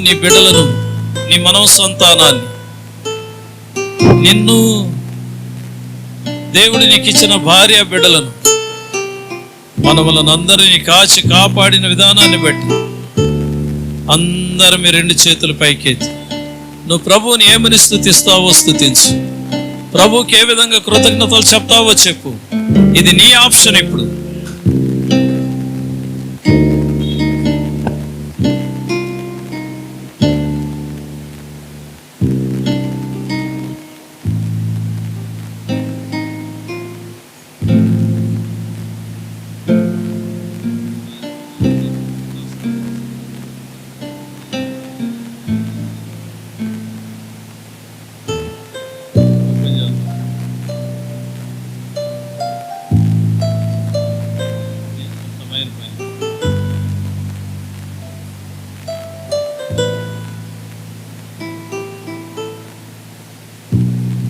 నీ బిడ్డలను, నీ మనవ సంతానాన్ని, నిన్ను దేవుడు నీకు ఇచ్చిన భార్య బిడ్డలను, మనములను అందరినీ కాచి కాపాడిన విధానాన్ని బట్టి అందరూ మీ రెండు చేతులు పైకెత్తి నువ్వు ప్రభువుని ఏమని స్తుతిస్తావో స్తుతించు. ప్రభువుకి ఏ విధంగా కృతజ్ఞతలు చెప్తావో చెప్పు. ఇది నీ ఆప్షన్. ఇప్పుడు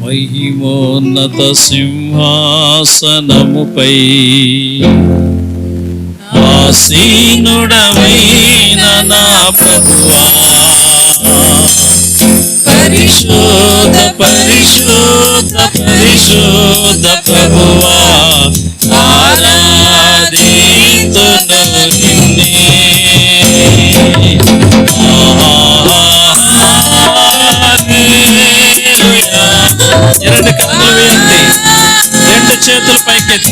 మహిమోన్నత సింహాసనముపై ఆసీనుడమైన నా ప్రభువా, పరిశుద్ధ పరిశుద్ధ పరిశుద్ధ ప్రభువా, ఆరాధింతును నిన్నే. రెండు కన్నులు వేయండి, రెండు చేతులు పైకెత్తి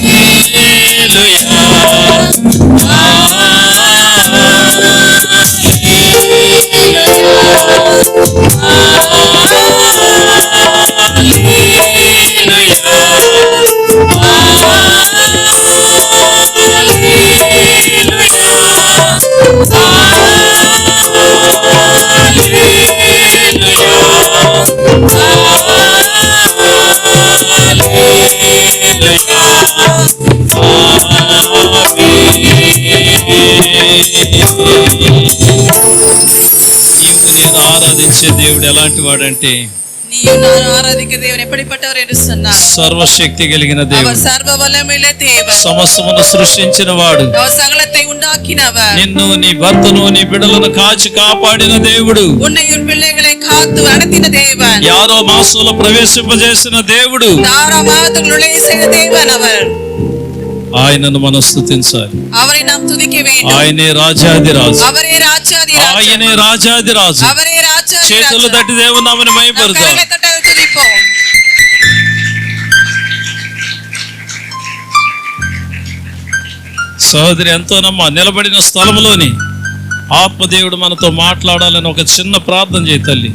నీవు నేను ఆరాధించే దేవుడు ఎలాంటి వాడంటే, సర్వశక్తి కలిగిన దేవుడు, సమస్తమును సృష్టించిన వాడు, నిన్ను నీ భర్తను నీ బిడ్డలను కాచి కాపాడిన దేవుడు, యారో మాసంలో ప్రవేశింపజేసిన దేవుడు, ఆయనను మనం స్తుతించాలి. ఆయనే రాజాదిరాజు, ఆయనే రాజాదిరాజు. చేతులు తట్టి దేవుని నామమును మహిమపరుద్దాం. సహోదరి ఎంతోనమ్మా, నిలబడిన స్థలంలోని ఆత్మదేవుడు మనతో మాట్లాడాలని ఒక చిన్న ప్రార్థన చేయి తల్లి.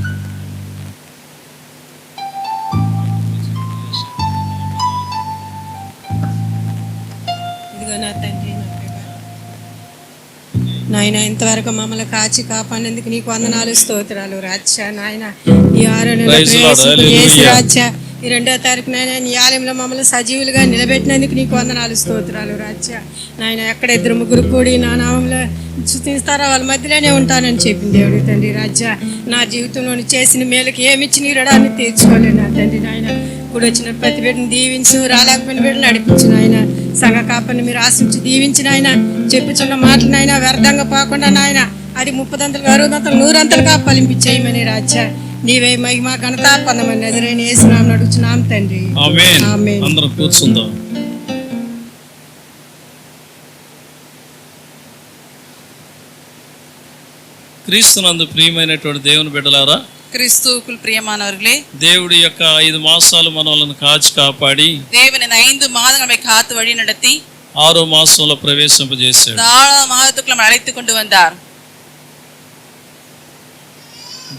నాయన ఇంతవరకు మమ్మల్ని కాచి కాపాడినందుకు నీకు వందనాలు, స్తోత్రాలు రాజ్య. నాయన ఈ 6 నెలలు రాజ్య, ఈ 2వ తారీఖు నాయన నీ ఆలయంలో మమ్మల్ని సజీవులుగా నిలబెట్టినందుకు నీకు వందనాలు, స్తోత్రాలు రాజ్య. నాయన ఎక్కడ 2-3 కూడి నా నామంలో స్తుతిస్తారో వాళ్ళ మధ్యలోనే ఉంటానని చెప్పింది దేవుడు తండ్రి రాజ్య. నా జీవితంలో చేసిన మేలుకి ఏమిచ్చి నీ రుణాన్ని తీర్చుకోలేను నా తండ్రి. నాయన ఇప్పుడు వచ్చిన ప్రతి బిడ్డను దీవించు, రాలేకపోయిన బిడ్డను నడిపించిన ఆయన, సంఘ కాపని మీరు ఆశించి దీవించిన ఆయన, చెప్పుచున్న మాటలు నాయన వ్యర్థంగా పోకుండా నాయన అది 30 60 100 ఫలింపించేయమని రాజ్య. నీవే మహిమ ఘనత పొందమని ఎదురైన యేసునామమున అడుగుచున్నాం తండ్రి. ఆమేన్. అందరం కూర్చుందాం. క్రీస్తునందు ప్రియమైనటువంటి దేవుని బిడ్డలారా, క్రీస్తుకుల్ பிரியமானவர்களே, దేవుడి యొక్క 5 మాసాలు మనల్ని కాచి కాపాడి தேவன் இந்த 5 மாதங்களை காத்து வழி நடத்தி 6వ మాసంలో ప్రవేశింపజేశాడు. 6వ మాసத்துக்குள்ள అழைத்து கொண்டு வந்தார்.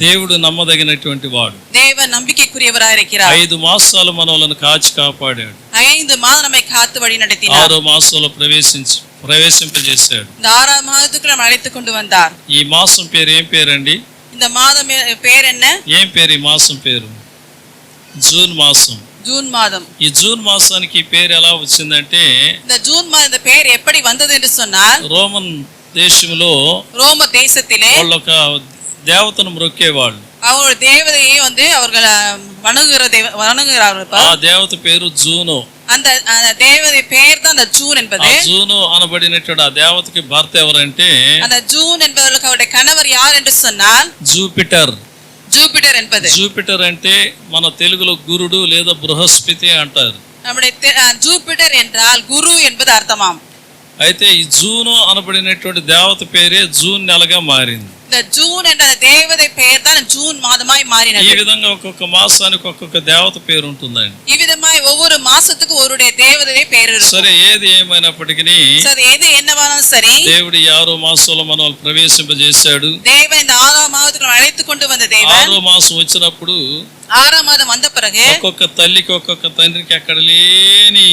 దేవుడు నమ్మదగినటువంటి వాడు. தேவன் நம்பிக்கைக்குரியவராய் இருக்கிறார். 5 మాసాలు మనల్ని కాచి కాపాడాడు. 5 மாதம் நம்மை காத்து வழி நடத்தினார். 6వ మాసంలో ప్రవేశింపజేశాడు. 6వ మాసத்துக்குள்ள అழைத்து கொண்டு வந்தார். ఈ మాసం పేరు ఏం పేరండి? இந்த மாதம் பேர் என்ன? ఏం పేరు ఈ మాసం పేరు? జూన్ మాసం. జూన్ మాదం. ఈ జూన్ మాసానికి పేరు ఎలా వచ్చిందంటే, இந்த ஜூன் மாதம் இந்த பேர் எப்படி வந்தது என்று சொன்னால், రోమన్ దేశంలో రోమ దేశத்திலே వాళ్ళు ఒక దేవతను మొక్కేవాళ్ళు. அவங்களோட தேவதையை அவர்கள் வணங்குகிறார்கள். ఆ దేవత పేరు జూనో. அந்த தேவதை பெயர் தான் அந்த ஜூன் என்பது. ఆ జూనో అనబడినటువంటి ఆ దేవతకి భర్త ఎవరంటే அந்த ஜூன் என்பவர்களுக்கு அவருடைய கணவர் யார் என்று சொன்னால் జూపిటర్. ஜூபிட்டர் என்பது. జూపిటర్ అంటే మన తెలుగులో గురుడు లేదా బృహస్పతి అంటారు. நம்முடைய ஜூபிட்டர் என்றால் குரு என்பது అర్థమాం. అయితే ఈ జూను అనబడినటువంటి దేవత పేరే జూన్ నెలగా మారింది. இந்த ஜூன் என்ற தேவதை பெயர் தான் ஜூன் மாதமாய் மாறினது. ఈ విధంగా ఒక్కొక్క మాసానికి ఒక్కొక్క దేవత పేరు ఉంటుందండి. ఈ విధமாய் ஒவ்வொரு மாசத்துக்கு ஒருடைய தேவதை பெயர் இருக்கும். సరే, ఏది ఏమైనప్పటికీ சரி, எது என்னவானாலும் சரி, దేవుడు 6వ మాసంలో మనల్ని ప్రవేశింపజేశాడు. தேவன் இந்த 6ஆம் மாதத்துக்கு அழைத்து கொண்டு வந்த தேவன் 6వ మాసం వచ్చినప్పుడు 6ஆம் மாதம் வந்த பிறகு ఒక్కొక్క తల్లికి ఒక్కొక్క తండ్రికి అక్కడ లేని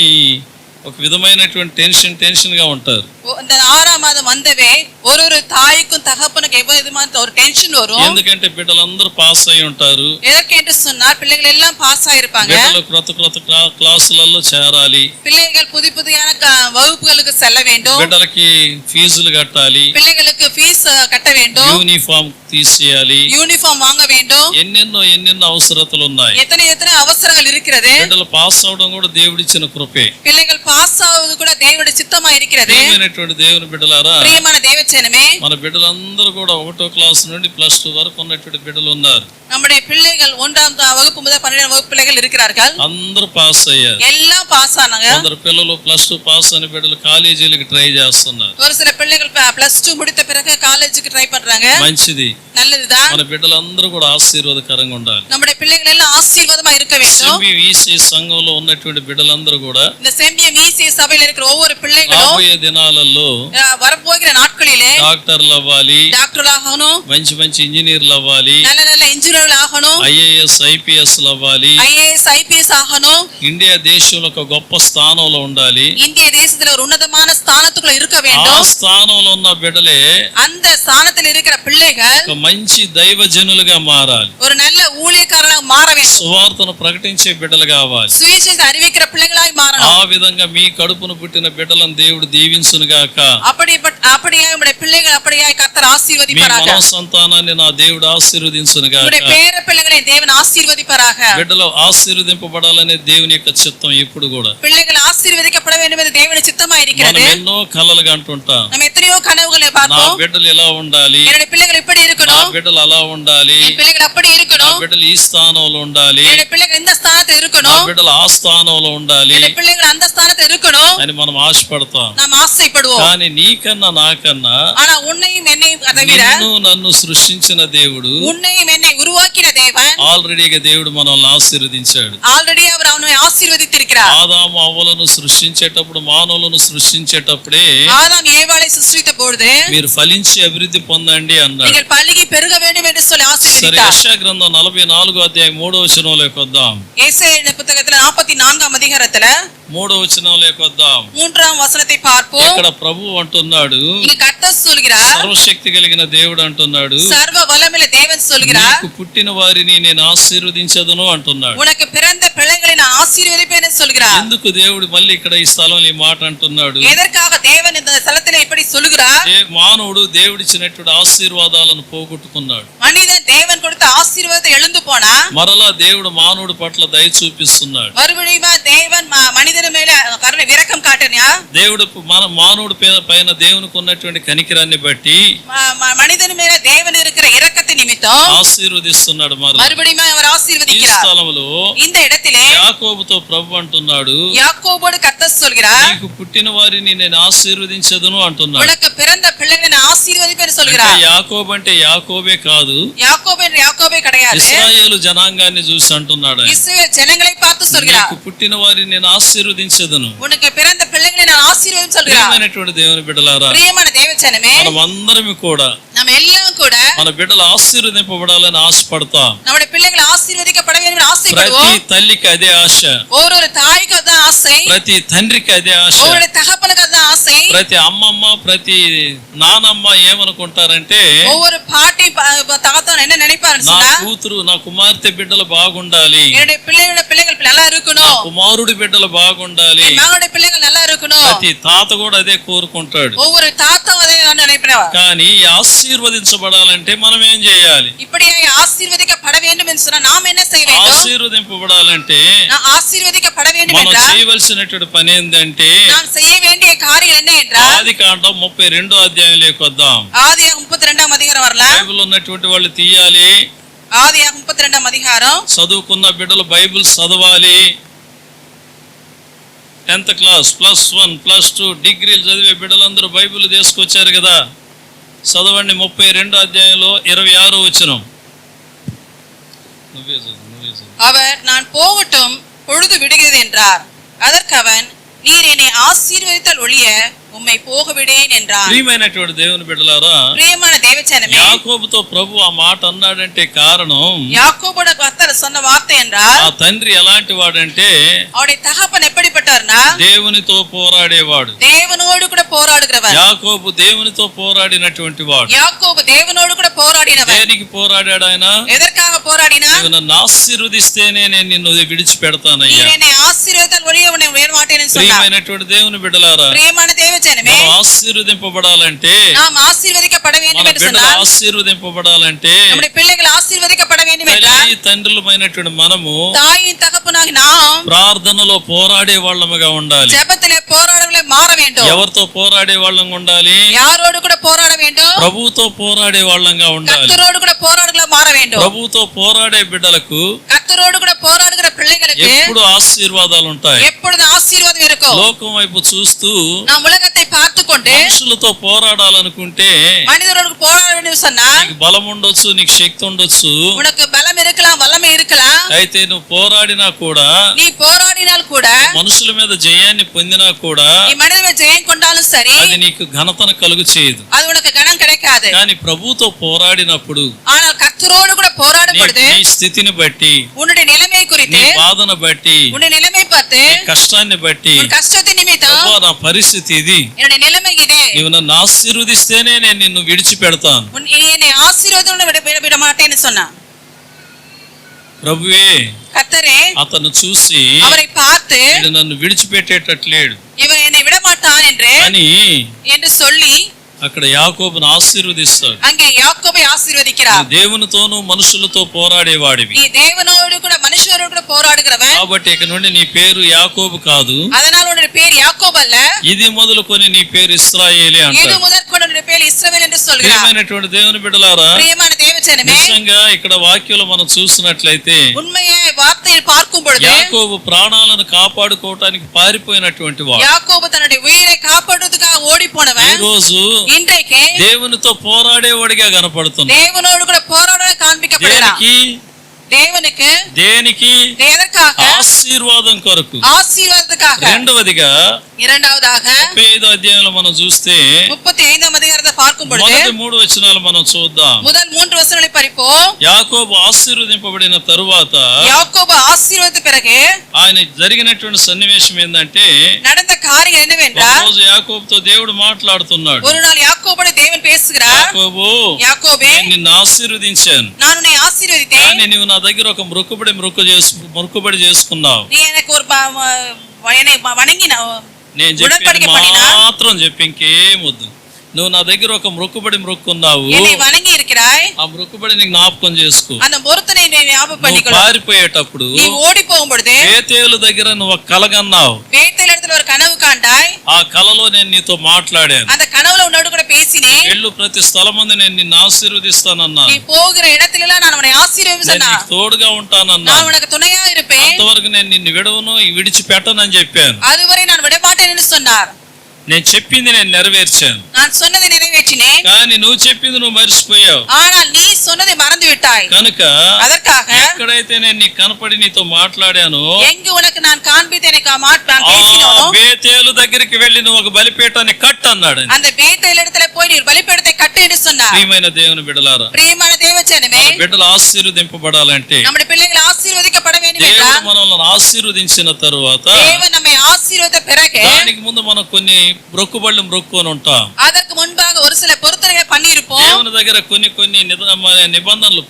ఒక విధమైనటువంటి టెన్షన్ గా ఉంటారు. இந்த 6ஆம் மாதம் வந்தவே ஒரு தாய்க்கும் தகப்பனுக்கு எவ்வளவு விதமான ஒரு டென்ஷன் வரும். ఎందుకంటే బిడ్డలందరూ పాస్ అయి ఉంటారు. எதற்கு என்று சொன்னால் பிள்ளைகள் எல்லாம் பாஸ் ஆயிருப்பாங்க. బిడ్డలు క్రొత్త క్లాసులలో చేరాలి. பிள்ளைகள் புதியான வகுப்புகளுக்கு செல்ல வேண்டும். బిడ్డలకి ఫీజులు కట్టాలి. பிள்ளைகளுக்கு ஃபீஸ் கட்ட வேண்டும். యూనిఫామ్ తీసేయాలి. యూనిఫామ్ வாங்க வேண்டும். ఎన్నెన్నో అవసరతలు ఉన్నాయి. எத்தனை அவசரங்கள் இருக்கிறது. బిడ్డలు పాస్ అవడం కూడా దేవుడిచ్చిన కృపే. பிள்ளைகள் பாஸ் ஆவது கூட தேவனுடைய சித்தமா இருக்கிறது. ప్రియమైనటువంటి దేవుని బిడ్డలారా, ప్రియమైన దేవజనమే, మన బిడ్డలందరూ కూడా 1వ క్లాస్ నుండి +2 వరకు ఉన్నటువంటి బిడ్డలు ఉన్నారు. நம்முடைய பிள்ளைகள் 1ஆம் வகுப்பு முதல் 12ஆம் வகுப்பு பிள்ளைகள் இருக்கிறார்கள். అందరూ పాస్ అయ్యారు. எல்லாம் பாஸ் ஆனாங்க. కొందరు పిల్లలు +2 పాస్ అని బిడ్డలు కాలేజీలకు ట్రై చేస్తున్నారు. ஒரு சில பிள்ளைகள் +2 முடித்த பிறகு காலேஜுக்கு ட்ரை பண்றாங்க. మంచిది, நல்லதுதான். మన బిడ్డలందరూ కూడా ఆశీర్వాదకరంగా ఉండాలి. நம்முடைய பிள்ளைகள் எல்லாம் ஆசீர்வாதமா இருக்க வேண்டும். SMBVC సంఘంలో ఉన్నటువంటి బిడ్డలందరూ కూడా இந்த செம்பிஎம்இசி சபையில் இருக்கிற ஒவ்வொரு பிள்ளைகளும் రాబోయే దినాలలో வரப்போகிற நாட்களிலே డాక్టర్లు అవ్వాలి, డాక్టర్లు ఆగணும், మంచి ఇంజనీర్లు అవ్వాలి, நல்ல ఇంజనీర్లు ఆగணும், IAS IPS అవ్వాలి, IAS IPS ஆகணும். ఇండియా దేశంలో ఒక గొప్ప స్థానంలో ఉండాలి. இந்திய தேசத்துல ஒரு உன்னதமான ஸ்தானத்துக்குள்ள இருக்க ఆ வேண்டும். స్థానంలో ఉన్న బిడ్డలే அந்த ஸ்தானத்தில் இருக்கிற பிள்ளைகள் ఒక మంచి దైవజనులుగా మారాలి. ஒரு நல்ல ஊழியக்காரனாக மாற வேண்டும். సువార్తను ప్రకటించే బిడ్డలు కావాలి. சுவிசேஷத்தை அறிவிக்கிற பிள்ளைகளாய் மாறணும். ఆ విధంగా మీ కడుపును పుట్టిన బిడ్డలను దేవుడు దీవించును గాక. அப்படியே உங்களுடைய பிள்ளைகள் அப்படியே கர்த்தர் మీ ஆசீர்வதிப்பாராக. మనో సంతానాన్ని నా దేవుడు ఆశీర్వదించును గాక. உங்களுடைய பேர பிள்ளைகளை தேவன் ஆசீர்வதிப்பாராக. బిడ్డలు ఆశీర్వదింపబడాలనే దేవుని యొక్క చిత్తం ఎప్పుడు కూడా. பிள்ளைகள் ஆசீர்வதிக்கப்பட வேண்டும் என்று தேவனுடைய சித்தமா మనం இருக்கிறது. ఎన్నో కలలుగా అంటుంటాం. நம்ம எத்தனையோ கனவுகளை నా பார்ப்போம். బిడ్డలు ఎలా ఉండాలి, என்னுடைய பிள்ளைகள் இப்படி నా இருக்கணும், బిడ్డలు అలా ఉండాలి, என் பிள்ளைகள் அப்படி నా இருக்கணும், బిడ్డలు ఈ స్థానంలో ఉండాలి, என்னுடைய பிள்ளைகள் இந்த ஸ்தானத்தில் నా இருக்கணும், బిడ్డలు ఆ స్థానంలో ఉండాలి என்னுடைய பிள்ளைகள் அந்த ஸ்தானத்தில் இருக்கணும். అని మనం ఆశపడతాం. நாம் ఆశைப்படுவோம். కానీ నీకన్నా నాకన్నా ஆனா உன்னையும் என்னையும் தவிர నన్ను సృష్టించిన దేవుడు உன்னையும் என்னை உருவாக்கின தேவன் ఆల్రెడీగా దేవుడు మనల్ని ఆశీర్వదించాడు. ஆல்ரெடி அவர் அவனை ஆசீர்வதித்திருக்கிறார். ఆదాము అవ్వలను సృష్టించేటప్పుడు, మానవులను సృష్టించేటప్పుడే ஆதாம் ஏவாளை சிருஷ்டித்த பொழுது మీరు ఫలించి అభివృద్ధి పొందండి అన్నాడు. நீங்கள் పలికి పెరుగ வேண்டும் என்று சொல்லி సరే, ஆசீர்வதித்தார். యెషయా గ్రంథం 44వ అధ్యాయం 3వ వచనంలోకి వద్దాం. ஏசாயா புத்தகத்துல 44ஆம் அதிகாரத்துல 3వ వచనంలోకి వద్దాం. 3ஆம் వசனத்தை பார்ப்போம். ఇక్కడ ప్రభువు అంటున్నాడు, இங்க கர்த்தர் சொல்கிறார், సర్వశక్తి కలిగిన దేవుడు అంటున్నాడు, சர்வ வல்லமையுள்ள தேவன் சொல்கிறார், నీకు పుట్టిన వారిని నేను ఆశీర్వదించదును అంటున్నాడు. உனக்கு பிறந்த பிள்ளைகளை நான் ஆசீர்வதிப்பேன் என்று சொல்கிறார். ఎందుకు దేవుడు మళ్ళీ ఇక్కడ ఈ స్థలంలో ఈ మాట అంటున్నాడు? எதற்காக தேவன் இந்த ஸ்தலத்திலே இப்படி சொல்கிறார்? మానవుడు దేవుడిచ్చినటువంటి ఆశీర్వాదాలను పోగొట్టుకున్నాడు. மனிதன் தேவன் கொடுத்த ஆசீர்வாதத்தை எழுந்து போனா మరలా దేవుడు మానవుడి పట్ల దయ చూపిస్తున్నాడు. மறுபடியும் தேவன் மனிதன் மேல கருணை இரக்கம் காட்டினா దేవుడు మానవుడి పైన దేవునికి ఉన్నటువంటి కనికరాన్ని బట్టి மனிதன் மேல தேவன் இருக்கிற இரக்கத்தை நிமித்தம் ఆశీర్వదిస్తున్నాడు. மறுபடியும் அவர் ఈ ஆசீர்வதிக்கிறார். స్థలంలో இந்த இடத்திலே యాకోబుతో ప్రభు అంటున్నాడు, யாக்கோபோடு கர்த்தர் சொல்கிறார், నీకు పుట్టిన వారిని నేను ఆశీర్వదించదును అంటున్నాడు. உனக்கு பிறந்த பிள்ளைகளை நான் ஆசீர்வதிப்பேன் అంటే சொல்கிறார். యాకోబు అంటే యాకోబే కాదు, யாக்கோபு என்று யாக்கோபే கிடையாது, ఇశ్రాయేలు జనాంగాన్ని చూసి అంటున్నాడు ఆయన. இஸ்ரவேல் ஜனங்களை பார்த்து சொல்கிறார், నీకు పుట్టిన వారిని నేను ఆశీర్వదించదును. உனக்கு பிறந்த பிள்ளைகளை நான் ஆசீர்வதிப்பேன் சொல்கிறார். ప్రియమైనటువంటి దేవుని బిడ్డలారా, பிரியமான தேவஜனமே, మనం అందరం కూడా நம்ம எல்லாம் கூட మన బిడ్డలు ఆశీర్వదింపబడాలని ఆశపడతాం. நம்முடைய பிள்ளைகள் ஆசீர்வதிக்கப்பட வேண்டும் என்று ప్రతి ஆசைப்படுவோம். తల్లికి అదే ఆశ, ஒரு தாய்க்கு அதான் ஆசை, ప్రతి తండ్రికి అదే ఆశ, ஒரு தகப்பனுக்கு அதான் ஆசை, ప్రతి అమ్మమ్మ ప్రతి నానమ్మ ఏమనుకుంటారంటే, ஒவ்வொரு பாட்டி தாத்தா என்ன நினைப்பாரு నా சொன்னா, కూతురు నా కుమార్తె బిడ్డలు బాగుండాలి, என்னுடைய பிள்ளைகள் நல்லா నా இருக்கணும், కుమారుడి బిడ్డలు బాగుండాలి, என் மகனுடைய பிள்ளைகள் நல்லா இருக்கணும், கொடுக்கணும். ప్రతి తాత కూడా అదే కోరుకుంటాడు. ஒவ்வொரு தாத்தாவும் அதே தான் நினைப்பவர். కానీ ఆశీర్వదించబడాలంటే మనం ఏం చేయాలి? இப்படியே ஆசீர்வதிக்கப்பட வேண்டும் என்று சொன்னா நாம் என்ன செய்ய வேண்டும்? ఆశీర్వదింపబడాలంటే நான் ఆశీర్వదిக்கப்பட வேண்டும் మనం என்றால் చేయవలసినటువంటి పని ఏంటంటే நாம் செய்ய வேண்டிய காரியம் என்ன என்றால் ఆదికాండం 32వ అధ్యాయంలోకి వద్దాం. ஆதியாகமம் 32ஆம் அதிகாரம் வரலாம். బైబిల్ ఉన్నటువంటి వాళ్ళు తీయాలి. ஆதியாகமம் 32ஆம் அதிகாரம். చదువుకున్న బిడ్డలు బైబిల్ చదవాలి. 10th క్లాస్ +1 +2 డిగ్రీలు చదివే బిడ్డలందరూ బైబిల్ తీసుకొచ్చారు కదా, చదవండి. 32వ అధ్యాయంలో 26వ వచనం. அவர் நான் போகட்டும் பொழுது விடுகிறது என்றார். அதற்கு அவன் நீர் என்னை ஆசீர்வதித்தால் ஒழிய உம்மை போக விடேன் என்றார். ప్రియమైనటువంటి దేవుని బిడ్డలారా, ప్రియమైన దేవజనమే, యాకోబుతో ప్రభు ఆ మాట అన్నాడంటే కారణం யாக்கோபோட கர்த்தர் சொன்ன வார்த்தை என்றால் ఆ తండ్రి ఎలాంటి వాడంటే அவருடைய தகப்பன் எப்படிப்பட்டவர்னா దేవునితో పోరాడేవాడు. தேவனோடு கூட போராடுகிறவர். యాకోబు దేవునితో పోరాడినటువంటి వాడు. யாக்கோபு தேவனோடு கூட போராடினவர். దేనికి పోరాడాడు ఆయన? எதற்காக போராடினார்? నువ్వు నన్ను ఆశీర్వదిస్తేనే నేను నిన్ను విడిచిపెడతానయ్యా. நீர் என்னை ஆசீர்வதித்தால் ஒழிய உன்னை விட மாட்டேன் என்று சொன்னார். ప్రియమైనటువంటి దేవుని బిడ్డలారా, ప్రియమైన దేవజనమే, మనం ఆశీర్వదింపబడాలంటే, நாம் ఆశీర్వదిக்கப்பட வேண்டும் మన என்று బిడ్డలు சொன்னால் ఆశీర్వదింపబడాలంటే நம்முடைய பிள்ளைகள் ஆசீர்வதிக்கப்பட வேண்டும் என்றால் తల్లి తండ్రులమైనటువంటి మనము தாயின் தகப்பனாகி நாம் ప్రార్థనలో పోరాడే వాళ్ళముగా ఉండాలి. ஜெபத்திலே போராடவர்களே மாற வேண்டும். ఎవరితో పోరాడే వాళ్ళంగా ఉండాలి? யாரோடு கூட போராட வேண்டும்? ప్రభువుతో పోరాడే వాళ్ళంగా ఉండాలి. கர்த்தரோடு கூட போராடுகளா மாற வேண்டும். ప్రభువుతో పోరాడే బిడ్డలకు கர்த்தரோடு கூட போராடுகிற பிள்ளைகளுக்கு ఎప్పుడు ఆశీర్వాదాలు ఉంటాయి. எப்பொழுது ఆశీర్వాదం இருக்கும். లోకం వైపు చూస్తూ நாம் உலகத்தை பார்த்து கொண்டு మనుషులతో పోరాడాలనుకుంటే மனிதரோடு போராட வேண்டும் சொன்னால் నీకు బలం ఉండొచ్చు, నీకు శక్తి ఉండొచ్చు. உனக்கு பலம் இருக்கலாம், வல்லமை இருக்கலாம். అయితే నువ్వు పోరాడినా కూడా, நீ போராடினால் கூட, మనుషుల మీద జయాన్ని పొందినా కూడా நீ மனிதனை ஜெயம் கொண்டாலும் சரி, అది నీకు ఘనతను కలుగు చేయదు. அது உனக்கு கனம் கிடைக்காது. కానీ ప్రభువుతో పోరాడినప్పుడు ஆனால் கர்த்தரோடு கூட போராடும் பொழுது నీ స్థితిని బట్టి, உன்னுடைய நிலைமை నీ குறித்து, బాధను బట్టి, உன்னுடைய நிலைமை பார்த்து, నీ కష్టాన్ని బట్టి, உன் கஷ்டத்தின் நிமித்தம் ప్రభువా నా పరిస్థితి ఇది, என்னுடைய நிலைமை இது, నీవు నన్ను ఆశీర్వదిస్తేనే నేను నిన్ను విడిచిపెడతాను. என்னை ஆசீர்வாதம் விட மாட்டேன்னு சொன்னான். ప్రభువే கர்த்தரே అతను చూసి அவரை பார்த்து వీడు నన్ను విడిచిపెట్టేటట్లేడు இவன் என்னை விட மாட்டான் என்று சொல்லி అక్కడ యాకోబును ఆశీర్వదిస్తాడు. அங்கே யாக்கோபை ஆசீர்வதிக்கிறார். నువ్వు దేవునితోనూ మనుషులతో పోరాడేవాడివి. நீ தேவனோடு கூட மனுஷரோடு கூட போராடுகிறவன். కాబట్టి ఇక నుండి నీ పేరు యాకోబు కాదు, அதனால உன்னுடைய பேர் யாக்கோபு அல்ல, ఇది మొదలుకొని నీ పేరు ఇశ్రాయేలే இது అంటాడు. முதற்கொண்டு உன்னுடைய பேர் இஸ்ரவேல் என்று சொல்கிறார். ప్రియమైనటువంటి దేవుని బిడ్డలారా, ప్రియమైన దేవజనమే, నిజంగా ఇక్కడ వాక్యంలో మనం చూసినట్లయితే உண்மையை வார்த்தையில் பார்க்கும் பொழுது యాకోబు ప్రాణాలను కాపాడుకోవటానికి పారిపోయినటువంటి వాడు. யாக்கோபு தன்னுடைய உயிரை காப்பாற்றுவதற்காக ஓடி போனவன் ఈ రోజు இன்றைக்கு దేవునితో పోరాడేవాడిగా కనపడుతుంది. தேவனோடு கூட போராட காண்பிக்கப்படுகிறான். தேவனுக்கு దేనికి? எதற்காக? ఆశీర్వాదం కొరకు. ஆசீர்வாதத்துக்காக. రెండవదిగా இரண்டாவதாக 35వ అధ్యాయంలో మనం చూస్తే 35ஆம் அதிகாரத்தை பார்க்கும் பொழுது మొదటి 3 వచనాలు మనం చూద్దాం. முதல் 3 வசனங்களை படிப்போம். యాకోబు ఆశీర్వదింపబడిన తరువాత யாக்கோபு ஆசீர்வாదத்து பிறகு ఆయన జరిగినటువంటి సన్నివేశం ఏంటంటే, நடந்த காரியம் என்னவென்றால், రోజు యాకోబుతో దేవుడు మాట్లాడుతున్నాడు. ஒரு நாள் யாக்கோபோடு தேவன் பேசுகிறார். యాకోబు, யாக்கோபே, నేను నిన్ను ఆశీర్వదించాను, நான் உன்னை ஆசீர்வதித்தேன். కానీ నీవు నా దగ్గర ఒక మొక్కుబడి చేసుకున్నావు. நீ எனக்கு ஒரு என்னை வணங்கின నేను చెప్పేది మాత్రం చెప్పి ఇంకేం వద్దు. నువ్వు నా దగ్గర ఒక మొక్కుకున్నావు, என்னை வணங்கி இருக்கிறாய். ఆ మొక్కుబడిని జ్ఞాపకం చేసుకో. அந்த பொருத்தனை ஞாபகம் பண்ணிக்கொள். పారిపోయేటప్పుడు நீ ஓடி போகும் பொழுது బేతేలు దగ్గర నువ్వు ఒక కలగన్నావు. பேத்தேல் இடத்துல ஒரு கனவு காண்டாய். ఆ కలలో నేను నీతో మాట్లాడాను. அந்த கனவுல உன்னோடு கூட பேசினேன். వెళ్ళు, ప్రతి స్థలమందు నేను నిన్ను ఆశీర్వదిస్తానన్నా. நீ போகிற இடத்திலெல்லாம் நான் உன்னை ఆశీర్వదిస్తాను. నేను నీకు తోడుగా ఉంటానన్నా. நான் உனக்கு துணையா இருப்பேன். అంతవరకు నేను నిన్ను విడవను, విడిచిపెట్టనని చెప్పాను. அதுவரை நான் விடமாட்டேன் என்று சொன்னார். నేను చెప్పింది నేను నెరవేర్చాను, நான் சொன்னதை நிறைவேற்றினேன். కానీ నువ్వు చెప్పింది నువ్వు మర్చిపోయావు. ஆனால் நீ சொன்னதை மறந்து விட்டாய். కనుక அதற்காக ఎక్కడైతే నేను నీకు కనపడి నీతో మాట్లాడానో, எங்கு உனக்கு நான் காண்பித்து எனக்கு நான் ఆ பேசினோனோ బేతేలు దగ్గరికి వెళ్ళి నువ్వు ఒక బలిపీఠాన్ని కట్టు అన్నాడు. அந்த பேத்தேல் இடத்துல போய் நீ பலிபீடத்தை கட்டு என்று சொன்னார். ప్రియమైన దేవుని బిడ్డలారా, பிரியமான தேவஜனமே, బిడ్డలు ఆశీర్వదింపబడాలంటే, நம்முடைய பிள்ளைகள் ஆசீர்வதிக்கப்பட வேண்டும் దేవుడు என்றால், మనల్ని ఆశీర్వదించిన తరువాత தேவன் நம்மை ஆசீர்வதித்த பிறகு దానికి ముందు మనం కొన్ని మొక్కుకొని ఉంటాం. அதற்கு முன்பாக ஒரு சில பொருத்தனைகளை பண்ணி இருப்போம். దేవుని దగ్గర కొన్ని నిబంధనలు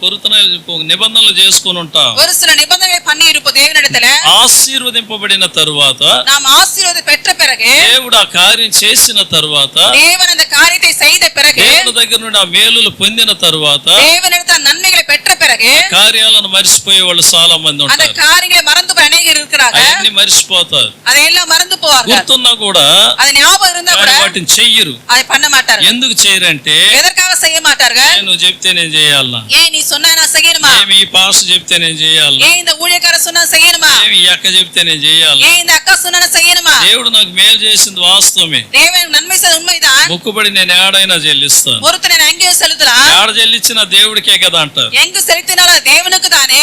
నిబంధనలు చేసుకొని ఉంటాం. ஒரு சில நிபந்தனைகளை பண்ணி இருப்போம் தேவனிடத்துல ఆశీర్వదింపబడిన తరువాత நாம் ஆசீர்வாதம் பெற்ற பிறகு దేవుడు ఆ కార్యం చేసిన తరువాత தேவன் அந்த காரியத்தை செய்த பிறகு దేవుని దగ్గర నుండి ఆ మేలులు పొందిన తరువాత தேவனிடத்தில் நன்மைகளை பெற்ற பிறகு కార్యాలను మర్చిపోయే వాళ్ళు చాలా మంది அந்த ఉంటారు. காரியங்களை மறந்து போய் அநேகர் இருக்கிறாங்க. అవన్నీ మర్చిపోతారు. அதையெல்லாம் மறந்து போவார்கள். గుర్తున్నా కూడా அது ஞாபகம் இருந்தா கூட వాటిని చెయ్యరు. அதை பண்ண மாட்டார்கள். ఎందుకు చేయరంటే எதற்காக செய்ய மாட்டார்கள்? నువ్వు చెప్తే నేను చేయాలనా, ஏன் நீ சொன்னா நான் செய்யணுமா? ఏమి ఈ పాస్ చెప్తే నేను చేయాలనా, ஏன் இந்த ஊழியக்காரர் சொன்னா செய்யணுமா? ఏమి ఈ అక్క చెప్తే నేను చేయాలి. ஏன் இந்த அக்கா சொன்னா நான் செய்யணுமா? దేవుడు నాకు మేలు చేసింది వాస్తవమే. தேவன் நன்மை செய்த உண்மைதான். మొక్కుబడి నేను ఏడైనా చెల్లిస్తాను. பொறுத்து நான் எங்கேயோ செலுத்தலாம். ఏడ చెల్లించిన దేవుడికే కదా అంటారు. எங்கு செலுத்தினாலும் அது தேவனுக்கு தானே.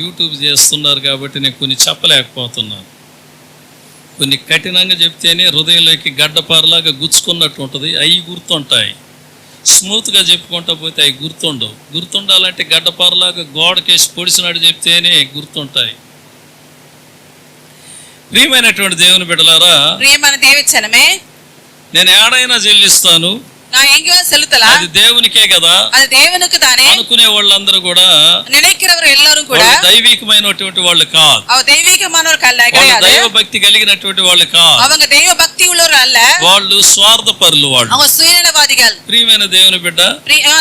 యూట్యూబ్ చేస్తున్నారు కాబట్టి నేను కొన్ని చెప్పలేకపోతున్నాను. కొన్ని కఠినంగా చెప్తేనే హృదయంలోకి గడ్డపారలాగా గుచ్చుకున్నట్టు ఉంటుంది. అవి గుర్తుంటాయి. స్మూత్గా చెప్పుకుంటా పోతే అవి గుర్తుండవు. గుర్తుండాలంటే గడ్డపారలాగా గోడకేసి పొడిచినట్టు చెప్తేనే గుర్తుంటాయి. ప్రియమైనటువంటి దేవుని బిడ్డలారా, ప్రియమైన దేవచనమే, నేను ఏడైనా చెల్లిస్తాను, நான் எங்கேயோ செலுத்தலாம், అది దేవునికే కదా அது தேவனுக்கு தானே అనుకునే వాళ్ళందరూ కూడా நினைக்கிறவர் எல்லாரும் கூட దైవికమైనటువంటి వాళ్ళు కాదు. அவ தெய்வீகமானவர் அல்ல, వాళ్ళు கிடையாது. దైవ భక్తి కలిగినటువంటి వాళ్ళు కాదు. அவங்க தெய்வ பக்தி உள்ளவர் அல்ல, వాళ్ళు స్వార్థపరులు. వాళ్ళు அவங்க சுயநலவாதிகள். ప్రియమైన దేవుని బిడ్డ,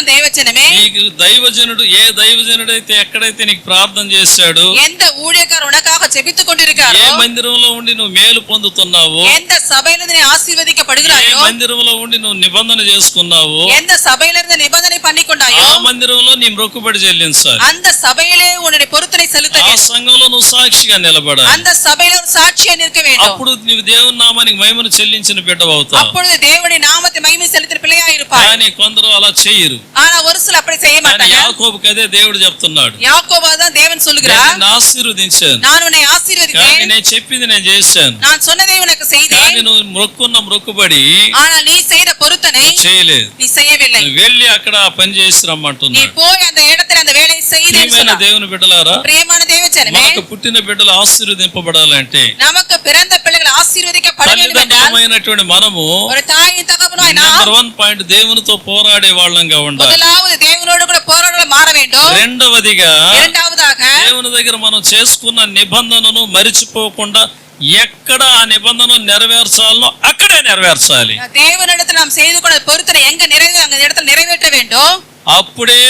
దేవచనమే, నీకు దైవజనుడు ఏ దైవజనుడైతే ఎక్కడైతే నీకు ప్రార్థన చేశాడు, எந்த ஊழியக்காரர் உனக்காக ஜெபித்துக் கொண்டிருக்காரோ, ఏ మందిరంలో ఉండి నువ్వు మేలు పొందుతున్నావో, எந்த సభையிலிருந்து நீ ఏ ஆசீర్வதிக்கப்படுகிறாயோ, మందిరంలో ఉండి నువ్వు నిబంధన చేసుకున్నావో, எந்த సభையிலிருந்து నిబంధனை பண்ணிக்கொண்டாயோ, ఆ మందిరంలో నీ మొక్కుబడి చెల్లించాలి. அந்த సభையிலே உன்னுடைய பொருத்தனை செலுத்த ఆ வேண்டும். సంఘంలో నువ్వు సాక్షిగా నిలబడాలి. அந்த సభையில ஒரு సాక్షిயா நிற்க வேண்டும். అప్పుడు నీవు దేవుని నామానికి మహిమను చెల్లించిన బిడ్డవవుతావు. அப்பொழுது தேவனுடைய நாமத்தை மகிமை செலுத்தின பிள்ளையா இருப்பாய். కానీ కొందరు అలా చెయ్యరు. ஆனா ஒரு சில அப்படி செய்ய కానీ மாட்டாங்க. యాకోబుకి అదే దేవుడు చెప్తున్నాడు. யாக்கோபா தான் தேவன் சொல்லுகிறார், నేను ఆశీర్వదించాను, நான் உன்னை కానీ ஆசீர்வதித்தேன், నేను చెప్పింది నేను చేశాను, நான் சொன்னதை உனக்கு కానీ செய்தேன், నువ్వు మొక్కున్న మొక్కుబడి ஆனால் நீ செய்த பொருத்தனை చేయలేదు. நீ செய்யவில்லை. నువ్వు వెళ్ళి అక్కడ ఆ పని చేసి நீ రమ్మంటున్నాడు. போய் அந்த இடத்துல அந்த வேலையை செய்தேன்னு ప్రియమైన சொன்னார். దేవుని బిడ్డలారా, பிரியமான தேவச்சனமே, మనకు పుట్టిన బిడ్డలు ఆశీర్వదింపబడాలంటే நமக்கு பிறந்த பிள்ளைகள் ஆசீர்வதிக்கப்பட வேண்டும் என்றால் తల్లిదండ్రులమైనటువంటి మనము ஒரு தாயின் தகப்பனாய் நாம் నెంబర్ 1 పాయింట్ దేవునితో పోరాడే వాళ్ళంగా ఉండాలి. முதலாவது தேவனோடு கூட போராட மாற வேண்டும். రెండవదిగా இரண்டாவதாக దేవుని దగ్గర మనం చేసుకున్న నిబంధనను మరిచిపోకుండా ఎక్కడ ఆ నిబంధన నెరవేర్చాలనో అక్కడే నెరవేర్చాలి. தேவனிடத்தில் நாம் செய்து கொண்ட பொருத்தனை எங்க அந்த இடத்துல நிறைவேற்ற வேண்டும். అప్పుడే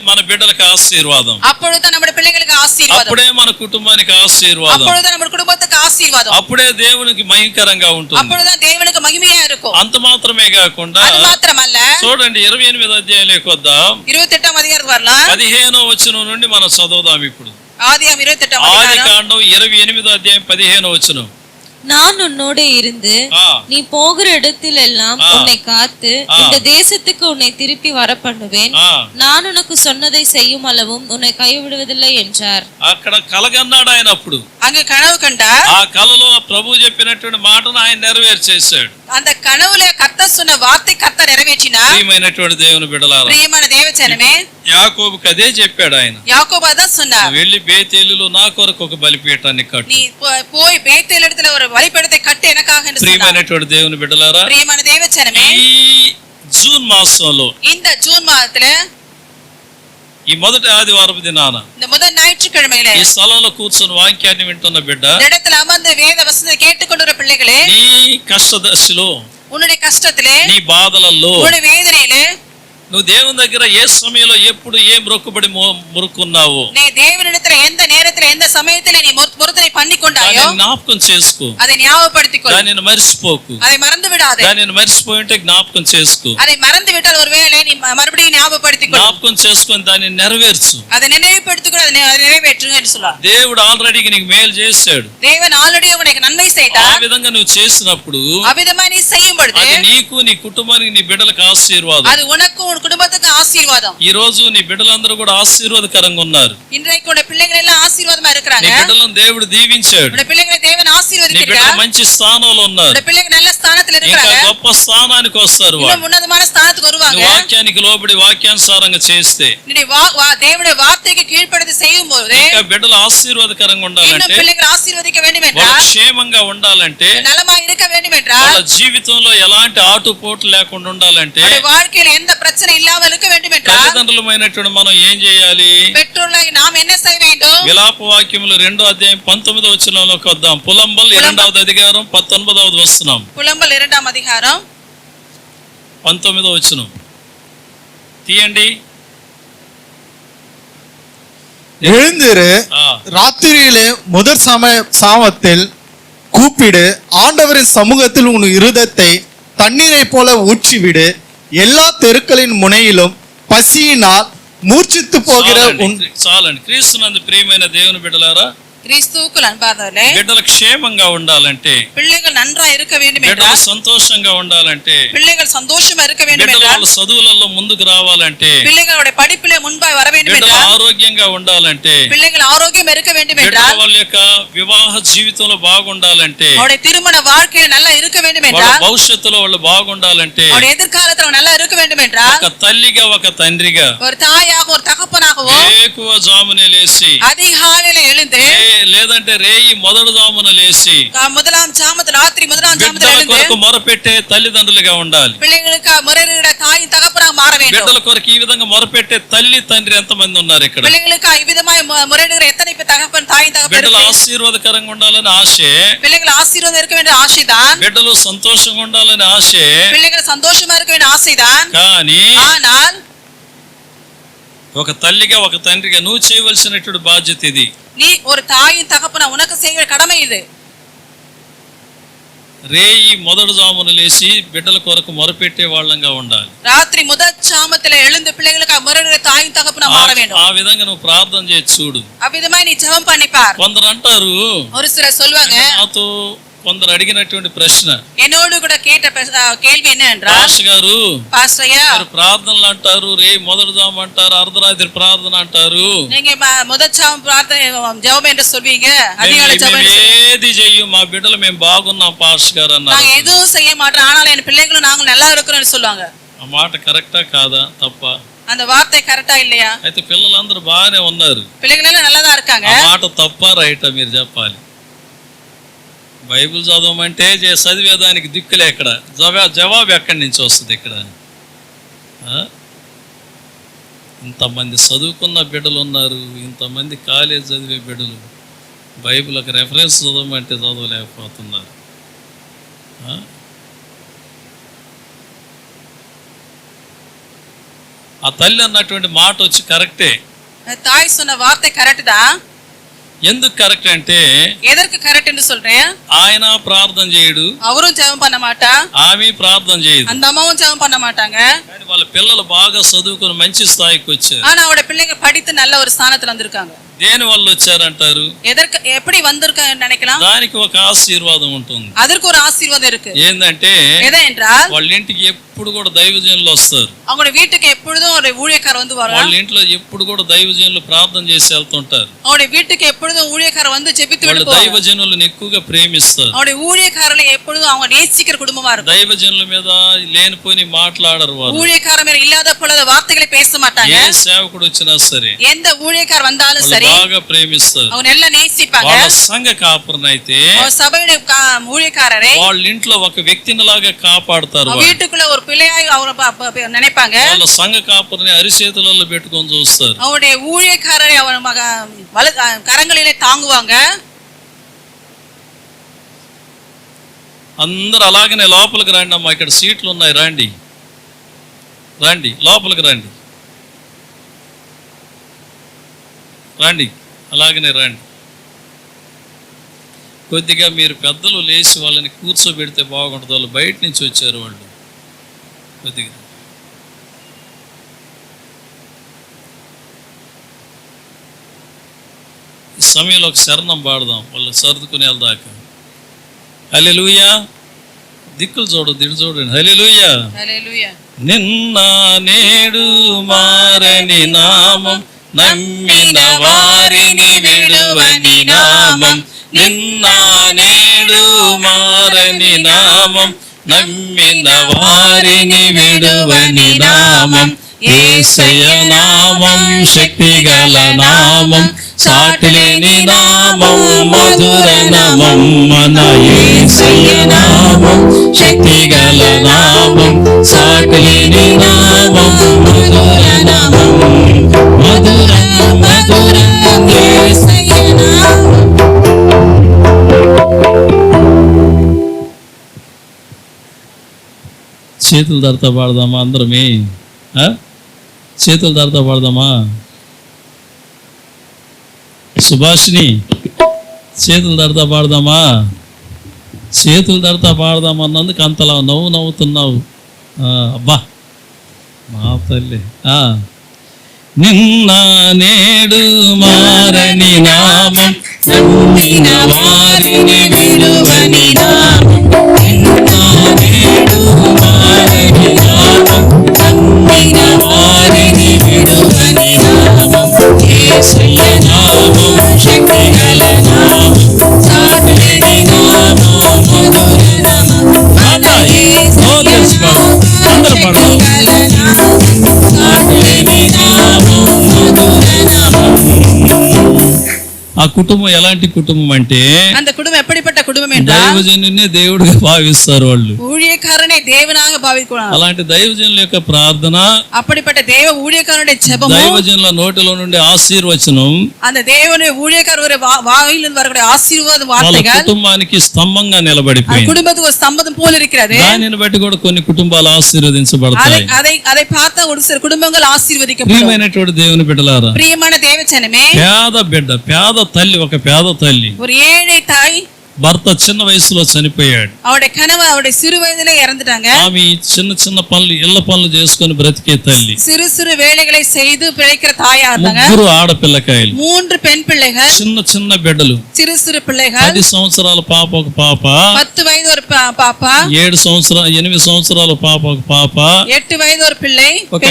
మన బిడ్డలకు ఆశీర్వాదం, அப்பொழுது நம்முடைய பிள்ளைகளுக்கு ஆசீர்வாதம், అప్పుడే మన కుటుంబానికి ఆశీర్వాదం, அப்பொழுது நம்ம குடும்பத்துக்கு ஆசீர்வாதம், అప్పుడే దేవునికి మహిమకరంగా ఉంటుంది. அப்பொழுது தேவனுக்கு மகிமையா இருக்கும். అంత మాత్రమే కాకుండా அது మాత్రమல்ல, చూడండి 28వ అధ్యాయంలోకి వద్దాం. 28వ అధికారం வரலாம். 15వ వచనం నుండి మనం చదువుదాం. ఇప్పుడు ஆதியாகமம் 28వ ఆది అధికారం కాండం 28వ అధ్యాయం 15వ వచనం. நான் உன்னோட இருந்து நீ போகிற இடத்தில் எல்லாம் உன்னை காத்து இந்த தேசத்துக்கு உன்னை திருப்பி வர பண்ணுவேன். நான் உனக்கு சொன்னதை செய்யும் அளவும் உன்னை கைவிடுவதில்லை என்றார். అక్కడ కలగన్నాడు ఆయన. అప్పుడు அங்கு கனவு கண்டார். ఆ కలలో ప్రభు చెప్పినటువంటి మాటను ఆయన నెరవేర్చేశాడు. அந்த కనవుల కర్త சொன்ன వార్த்தை కర్త నెరవేర్చినాர். ప్రియమైనటువంటి దేవుని బిడ్డలారా, ప్రియమైన దేవచనమే, యాకోబుకి అదే చెప్పాడు ఆయన. யாக்கோபு தான் சொன்னார், వెళ్ళి బేతేలులో నా కొరకు ఒక బలిపీఠాన్ని కట్టు. நீ போய் பேத்தேல் இடத்துல ஒரு பலிபீடத்தை கட்டு எனக்காக என்று சொன்னார். ప్రియమైనటువంటి దేవుని బిడ్డలారా, ప్రియమైన దేవచనమే, ఈ జూన్ మాసంలో இந்த ஜூன் மாதத்துல ఈ మొదటి ఆదివారపు దినాన இந்த முதல் ஞாயிற்றுக்கிழமையில ఈ స్థలంలో కూర్చొని వాక్యాన్ని వింటున్న బిడ్డ, இந்த இடத்துல அமர்ந்து வேத வசனத்தை கேட்டுக்கொண்டிருக்கிற பிள்ளைகளே, నీ కష్టదశలో, உன்னுடைய கஷ்டத்திலே, నీ బాధలలో, உன்னுடைய வேதனையிலே నువ్వు దేవుని దగ్గర ఏ సమయంలో ఎప్పుడు ఏ మొక్కుబడి మొరుకున్నావో நீ தேவனிடத்துல எந்த நேரத்துல எந்த சமயத்துல நீ பொருத்தனை பண்ணிக்கொண்டாயோ దాన్ని జ్ఞాపకం చేసుకో. அதை ஞாபகப்படுத்திக்கொள். దానిని మర్చిపోకు. அதை మறந்து విడాదే. దానిని మర్చిపోయి ఉంటే జ్ఞాపకం చేసుకో. அதை மறந்து விட்டால் ஒருவேளை நீ மறுபடியும் ஞாபகப்படுத்திக்கொள். జ్ఞాపకం చేసుకొని దాన్ని నెరవేర్చు. அதை நினைவுபடுத்திக்கொள், அதை நிறைவேற்றுங்க என்று சொல்றார். దేవుడు ఆల్రెడీ నీకు మేలు చేశాడు. தேவன் ஆல்ரெடி உனக்கு நன்மை ఆ செய்தார். విధంగా నువ్వు చేసినప్పుడు அவ்விதமா நீ செய்யும் பொழுது అది నీకు, నీ కుటుంబానికి, నీ బిడ్డలకు ఆశీర్వాదం. அது உனக்கும் உன் குடும்பத்துக்கு ஆசீர்வாதம். ఈ రోజు నీ బిడ్డలందరూ కూడా ఆశీర్వాదకరంగా ఉన్నారు. இன்றைக்கு உன் பிள்ளைகள் எல்லாம் ஆசீர்வாதமா నీ இருக்கிறாங்க. బిడ్డలను దేవుడు దీవించాడు. உன் பிள்ளைகளை தேவன் నీ ஆசீர்வதிக்கிறார். బిడ్డలు మంచి స్థానంలో ఉన్నారు. உன் பிள்ளைகள் நல்ல ஸ்தானத்துல ఇంకా இருக்கிறாங்க. గొప్ప స్థానానికి వస్తారు. వాళ్ళు இன்னும் உன்னதமான ஸ்தானத்துக்கு வருவாங்க. నువ్వు వాక్యానికి లోబడి వాక్యానుసారంగా చేస్తే, நீ தேவனுடைய வார்த்தைக்கு கீழ்ப்படிந்து செய்யும் போது ఇంకా బిడ్డలు ఆశీర్వాదకరంగా இன்னும் ఉండాలంటే, பிள்ளைகள் ஆசீர்வதிக்க வேண்டும் వాళ్ళు என்றால், క్షేమంగా ఉండాలంటే, நலமா இருக்க இருக்க வேண்டும் என்றால் వాళ్ళ జీవితంలో ఎలాంటి ఆటుపోట్లు లేకుండా ఉండాలంటే அவருடைய வாழ்க்கையில எந்த பிரச்சனை இல்லாமல் இருக்க வேண்டும் என்றால் తల్లిదండ్రులమైనటువంటి మనం ఏం చేయాలి? பெற்றோர்களாகி நாம் என்ன செய்ய வேண்டும்? విలాప వాక్యములు 2వ అధ్యాయం 19వ వచనంలోకి వద్దాం. పులంబల్ 2వ అధికారం 19వ వచనం. புலம்பல் 2ஆம் அதிகாரம் 19వ వచనం తీయండి. எழுந்திரு, ராத்திரியிலே முதற் சாமத்தில் கூப்பிடு, ஆண்டவரின் சமூகத்தில் உன் இருதத்தை தண்ணீரை போல ஊற்றிவிடு. எல்லா தெருக்களின் முனையிலும் பசியினால் மூர்ச்சித்து போகிற చాలండి. క్రీస్తునందు ప్రియమైన దేవుని బిడ్డలారా, கிறிஸ்துவுக்குள் அன்பார்ந்தவர்களே, బిడ్డలు క్షేమంగా ఉండాలంటే, பிள்ளைகள் நன்றா இருக்க வேண்டும் బిడ్డలు என்றால், సంతోషంగా ఉండాలంటే, பிள்ளைகள் சந்தோஷமா இருக்க வேண்டும் బిడ్డలు என்றால், వాళ్ళ చదువులలో ముందుకు రావాలంటే, பிள்ளைகளுடைய படிப்பிலே முன்பாய் வர வேண்டும் బిడ్డలు என்றால், ఆరోగ్యంగా ఉండాలంటే, பிள்ளைகள் ஆரோக்கியம் இருக்க வேண்டும் బిడ్డలు என்றால், వాళ్ళ యొక్క వివాహ జీవితంలో బాగుండాలంటే, அவருடைய திருமண வாழ்க்கையில நல்லா இருக்க வேண்டும் వాళ్ళ என்றால், భవిష్యత్తులో వాళ్ళు బాగుండాలంటే, அவருடைய எதிர்காலத்துல நல்லா இருக்க வேண்டும் என்றால், ఒక తల్లిగా ఒక తండ్రిగా ஒரு தாயாக ஒரு தகப்பனாகவோ ఎక్కువ జామునే లేచి, அதிகாலையில எழுந்து లేదంటే రేయి మొదటి జామున లేచి முதலாம் சாமத்துல ராத்திரி முதலாம் சாமத்துல బిడ్డల எழுந்து కొరకు మొరపెట్టే తల్లిదండ్రులుగా ఉండాలి. பிள்ளைகளுக்கு முறையிட தாயின் தகப்பனாக மாற வேண்டும். బిడ్డల కొరకు ఈ విధంగా మొరపెట్టే తల్లి తండ్రి ఎంతమంది ఉన్నారు ఇక్కడ? பிள்ளைகளுக்கு இவ்விதமாய் முறையிடுகிற எத்தனை பேர் தகப்பன் தாயின் தகப்பன் బిడ్డలు இருக்கு? ఆశీర్వాదకరంగా ఉండాలని ఆశే, பிள்ளைகள் ஆசீர்வாதம் இருக்க வேண்டிய ஆசைதான். బిడ్డలు సంతోషంగా ఉండాలని ఆశే. பிள்ளைகள் சந்தோஷமா இருக்க வேண்டிய ஆசைதான். కానీ ஆனால் ఒక తల్లిగా ఒక తండ్రిగా నువ్వు చేయవలసినటువంటి బాధ్యత ఇది. நீ ஒரு தாயின் தகப்பனா உனக்கு செய்ய கடமை இது. రేయి మొదటి జామున లేచి బిడ్డల కొరకు మొరపెట్టే వాళ్ళంగా ఉండాలి. ராத்திரி முதல் சாமத்துல எழுந்து பிள்ளைகளுக்கு முறையிடுகிற தாயின் தகப்பனா மாற வேண்டும். ఆ విధంగా నువ్వు ప్రార్థన చేసి చూడు. அவ்விதமாய் நீ ஜெபம் பண்ணிப்பார். కొందరు అంటారు, ஒரு சிலர் சொல்வாங்க, నాతో కొందరు అడిగినటువంటి ప్రశ్న, என்னோடு கூட கேட்ட கேள்வி என்ன என்றால், పాస్టర్ గారు பாஸ்டர் ஐயா, మీరు ప్రార్థనలు అంటారు, రే మొదటి జాము అంటారు, అర్ధరాత్రి ప్రార్థన అంటారు, நீங்க முதல் சாமம் பிரார்த்தனை ஜெபம் என்று சொல்வீங்க, அதிகாலை ஜெபம் என்று சொல்வீங்க. ఏది చెయ్యం, మా బిడ్డలు మేము బాగున్నాం పాస్టర్ గారు అన్నారు. நான் எதுவும் செய்ய மாட்டேன், ஆனால் என் பிள்ளைகளும் நாங்க நல்லா இருக்கிறோம்னு சொல்லுவாங்க. ఆ మాట కరెక్టా కాదా తప్ప? அந்த வார்த்தை கரெக்டா இல்லையா? అయితే పిల్లలందరూ బాగానే ఉన్నారు, பிள்ளைகள் எல்லாம் நல்லா தான் இருக்காங்க. ఆ మాట తప్ప రైటా మీరు చెప్పాలి. బైబిల్ చదవమంటే చదివేదానికి దిక్కులే, ఇక్కడ జవాబు ఎక్కడి నుంచి వస్తుంది? ఇక్కడ ఇంతమంది చదువుకున్న బిడ్డలు ఉన్నారు, ఇంతమంది కాలేజ్ చదివే బిడ్డలు బైబిల్ ఒక రెఫరెన్స్ చదవమంటే చదవలేకపోతున్నారు. ఆ తల్లి అన్నటువంటి మాట వచ్చి కరెక్టే. தாய் சொன்ன வார்த்தை கரெக்ட் தான். ఎందుకు కరెక్ట్ అంటే, எதற்கு கரெக்ட் என்று சொல்றேன்? ఆయన ప్రార్థన చేయడు, அவரும் ஜெபம் பண்ண மாட்டா, ఆమె ప్రార్థన చేయదు, அந்த அம்மாவும் ஜெபம் பண்ண மாட்டாங்க. కానీ వాళ్ళ పిల్లలు బాగా చదువుకుని మంచి స్థాయికి వచ్చారు. ஆனா அவரோட பிள்ளைங்க படித்து நல்ல ஒரு స్థానத்துல வந்திருக்காங்க. దేని వల్ల వచ్చారంటారు? எதற்கு எப்படி வந்திருக்காங்க நினைக்கலாம்? దానికి ఒక ఆశీర్వాదం ఉంటుంది. அதற்கு ஒரு ஆசீர்வாதம் இருக்கு. ఏంటంటే, எதை என்றால், వాళ్ళ ఇంటికి ఎప్పుడు కూడా దైవజనులు వస్తారు. அவங்க வீட்டுக்கு எப்பொழுதும் ஒரு ஊழியக்காரர் வந்து వాళ్ళ வருவாங்க. ఇంట్లో ఎప్పుడు కూడా దైవజనులు ప్రార్థన చేసి వెళ్తుంటారు. அவங்க வீட்டுக்கு எப்பொழுதும் ஊழியக்காரர் வந்து ஜெபித்து వాళ్ళు விட்டு போவாங்க. దైవజనులను ఎక్కువగా ప్రేమిస్తారు. அவங்க ஊழியக்காரர்களை எப்பொழுதும் அவங்க நேசிக்கிற குடும்பமா இருக்கும். దైవజనుల మీద లేనిపోని మాట్లాడరు వారు. ஊழியக்காரர் மேல இல்லாத பொழுது வார்த்தைகளை பேச மாட்டாங்க. ఏ సేవకుడు వచ్చినా సరే எந்த ஊழியக்காரர் வந்தாலும் వాళ్ళు சரி బాగా ప్రేమిస్తారు. அவங்க எல்லாம் நேசிப்பாங்க. వాళ్ళ సంఘ కాపురనైతే சபையுடைய ஊழியக்காரரை వాళ్ళ ఇంట్లో ఒక వ్యక్తిని లాగా కాపాడుతారు. வீட்டுக்குள்ள ஒரு பிள்ளையாய் அவரை நினைப்பாங்க. వాళ్ళ సంఘ కాపురని అరిచేతులలో పెట్టుకొని చూస్తారు. அவருடைய ஊழியக்காரரை அவர் கரங்களிலே தாங்குவாங்க. అందరూ అలాగనే లోపలికి రండి అమ్మా, ఇక్కడ సీట్లు ఉన్నాయి, రండి రండి లోపలికి రండి రండి అలాగనే రండి. కొద్దిగా మీరు పెద్దలు లేచి వాళ్ళని కూర్చోబెడితే బాగుంటుంది. వాళ్ళు బయట నుంచి వచ్చారు, వాళ్ళు కొద్దిగా ఈ సమయంలో ఒక శరణం పాడదాం, వాళ్ళు సర్దుకుని వెళ్దాక. హల్లెలూయా. దిక్కులు చూడదు, ఇటు చూడండి. హల్లెలూయా. హల్లెలూయా. నిన్న నేడు మారని నామం, నమ్మిన వారిని విడువని నామం. నిన్న నేడు మారని నామం, నమ్మిన వారిని విడువని నామం. యేసయ్య నామం శక్తిగల నామం, సాటిలేని నామం మధుర నామం మన యేసయ్య నామం శక్తిగల నామం సాటిలేని నామం మధుర నామం మధుర మధుర యేసయ్య నామం. చేతులు ధరతో పాడదామా అందరమే? చేతులు ధరతో పాడదామా? సుభాషిని చేతులు ధరతో పాడదామా? చేతులు ధరతో పాడదామన్నందుకు అంతలా నవ్వుతున్నావు. అబ్బా మా తల్లి. నిన్న నేడు మారని నామం నమ్మిన వారిని విడువని నామం. నిన్న నేడు మారని నామం నమ్మిన వారిని విడువని నామం. యేసయ్య నామం శక్తిగల నామం సాటిలేని నామం మధుర నామం మన యేసయ్య నామం శక్తిగల నామం సాటిలేని నామం మధుర నామం. ఆ కుటుంబం ఎలాంటి కుటుంబం అంటే அந்த குடும்பம் எப்படிப்பட்ட குடும்பம் என்றால் దైవజనునే దేవుడిగా భావిస్తారు వాళ్ళు. ஊழியக்காரனை தேவனாக பாவிக்கிறார். అలాంటి దైవజనుల యొక్క ప్రార్థన, அப்படிப்பட்ட தேவ ஊழியக்காரனுடைய ஜெபமும், దైవజనుల నోటిలో నుండి ఆశీర్వచనం, அந்த தேவனுடைய ஊழியக்காரருடைய வாயிலிருந்து வரக்கூடிய ஆசீர்வாத వాళ్ళ வார்த்தைகள் కుటుంబానికి స్తంభంగా నిలబడిపోయింది. குடும்பத்துக்கு ஒரு ஸ்தம்பம் போல இருக்கிறது. దానిని బట్టి కూడా కొన్ని కుటుంబాలు ఆశీర్వదించబడతాయి. அதை பார்த்தா ஒரு சில குடும்பங்கள் ஆசீర్వదించబడతాయి. ప్రియమైనటువంటి దేవుని బిడ్డలారా, ప్రియమైన దేవజనమే, పేద బిడ్డ, పేద తల్లి, ఒక పేద తల్లి, ஒரு ஏழை தாய், భర్త చిన్న వయసులో చనిపోయాడు. அவருடைய கணவர் அவருடைய சிறு வயதிலே இறந்துட்டாங்க. ఆమె చిన్న చిన్న పనులు, ఇళ్ల పనులు చేసుకొని బ్రతికే తల్లి. சிறு சிறு வேலைகளை செய்து பிழைக்கிற தாயா இருந்தாங்க. 3 ఆడపిల్లకాయలు, 3 பெண் பிள்ளைகள், చిన్న చిన్న బిడ్డలు. சிறு சிறு பிள்ளைகள். 10 సంవత్సరాల పాప ఒక పాప, 10 వయது ஒரு பாப்பா, 8 సంవత్సరాల పాప ఒక పాప, 8 వయது ஒரு பிள்ளை, ఒక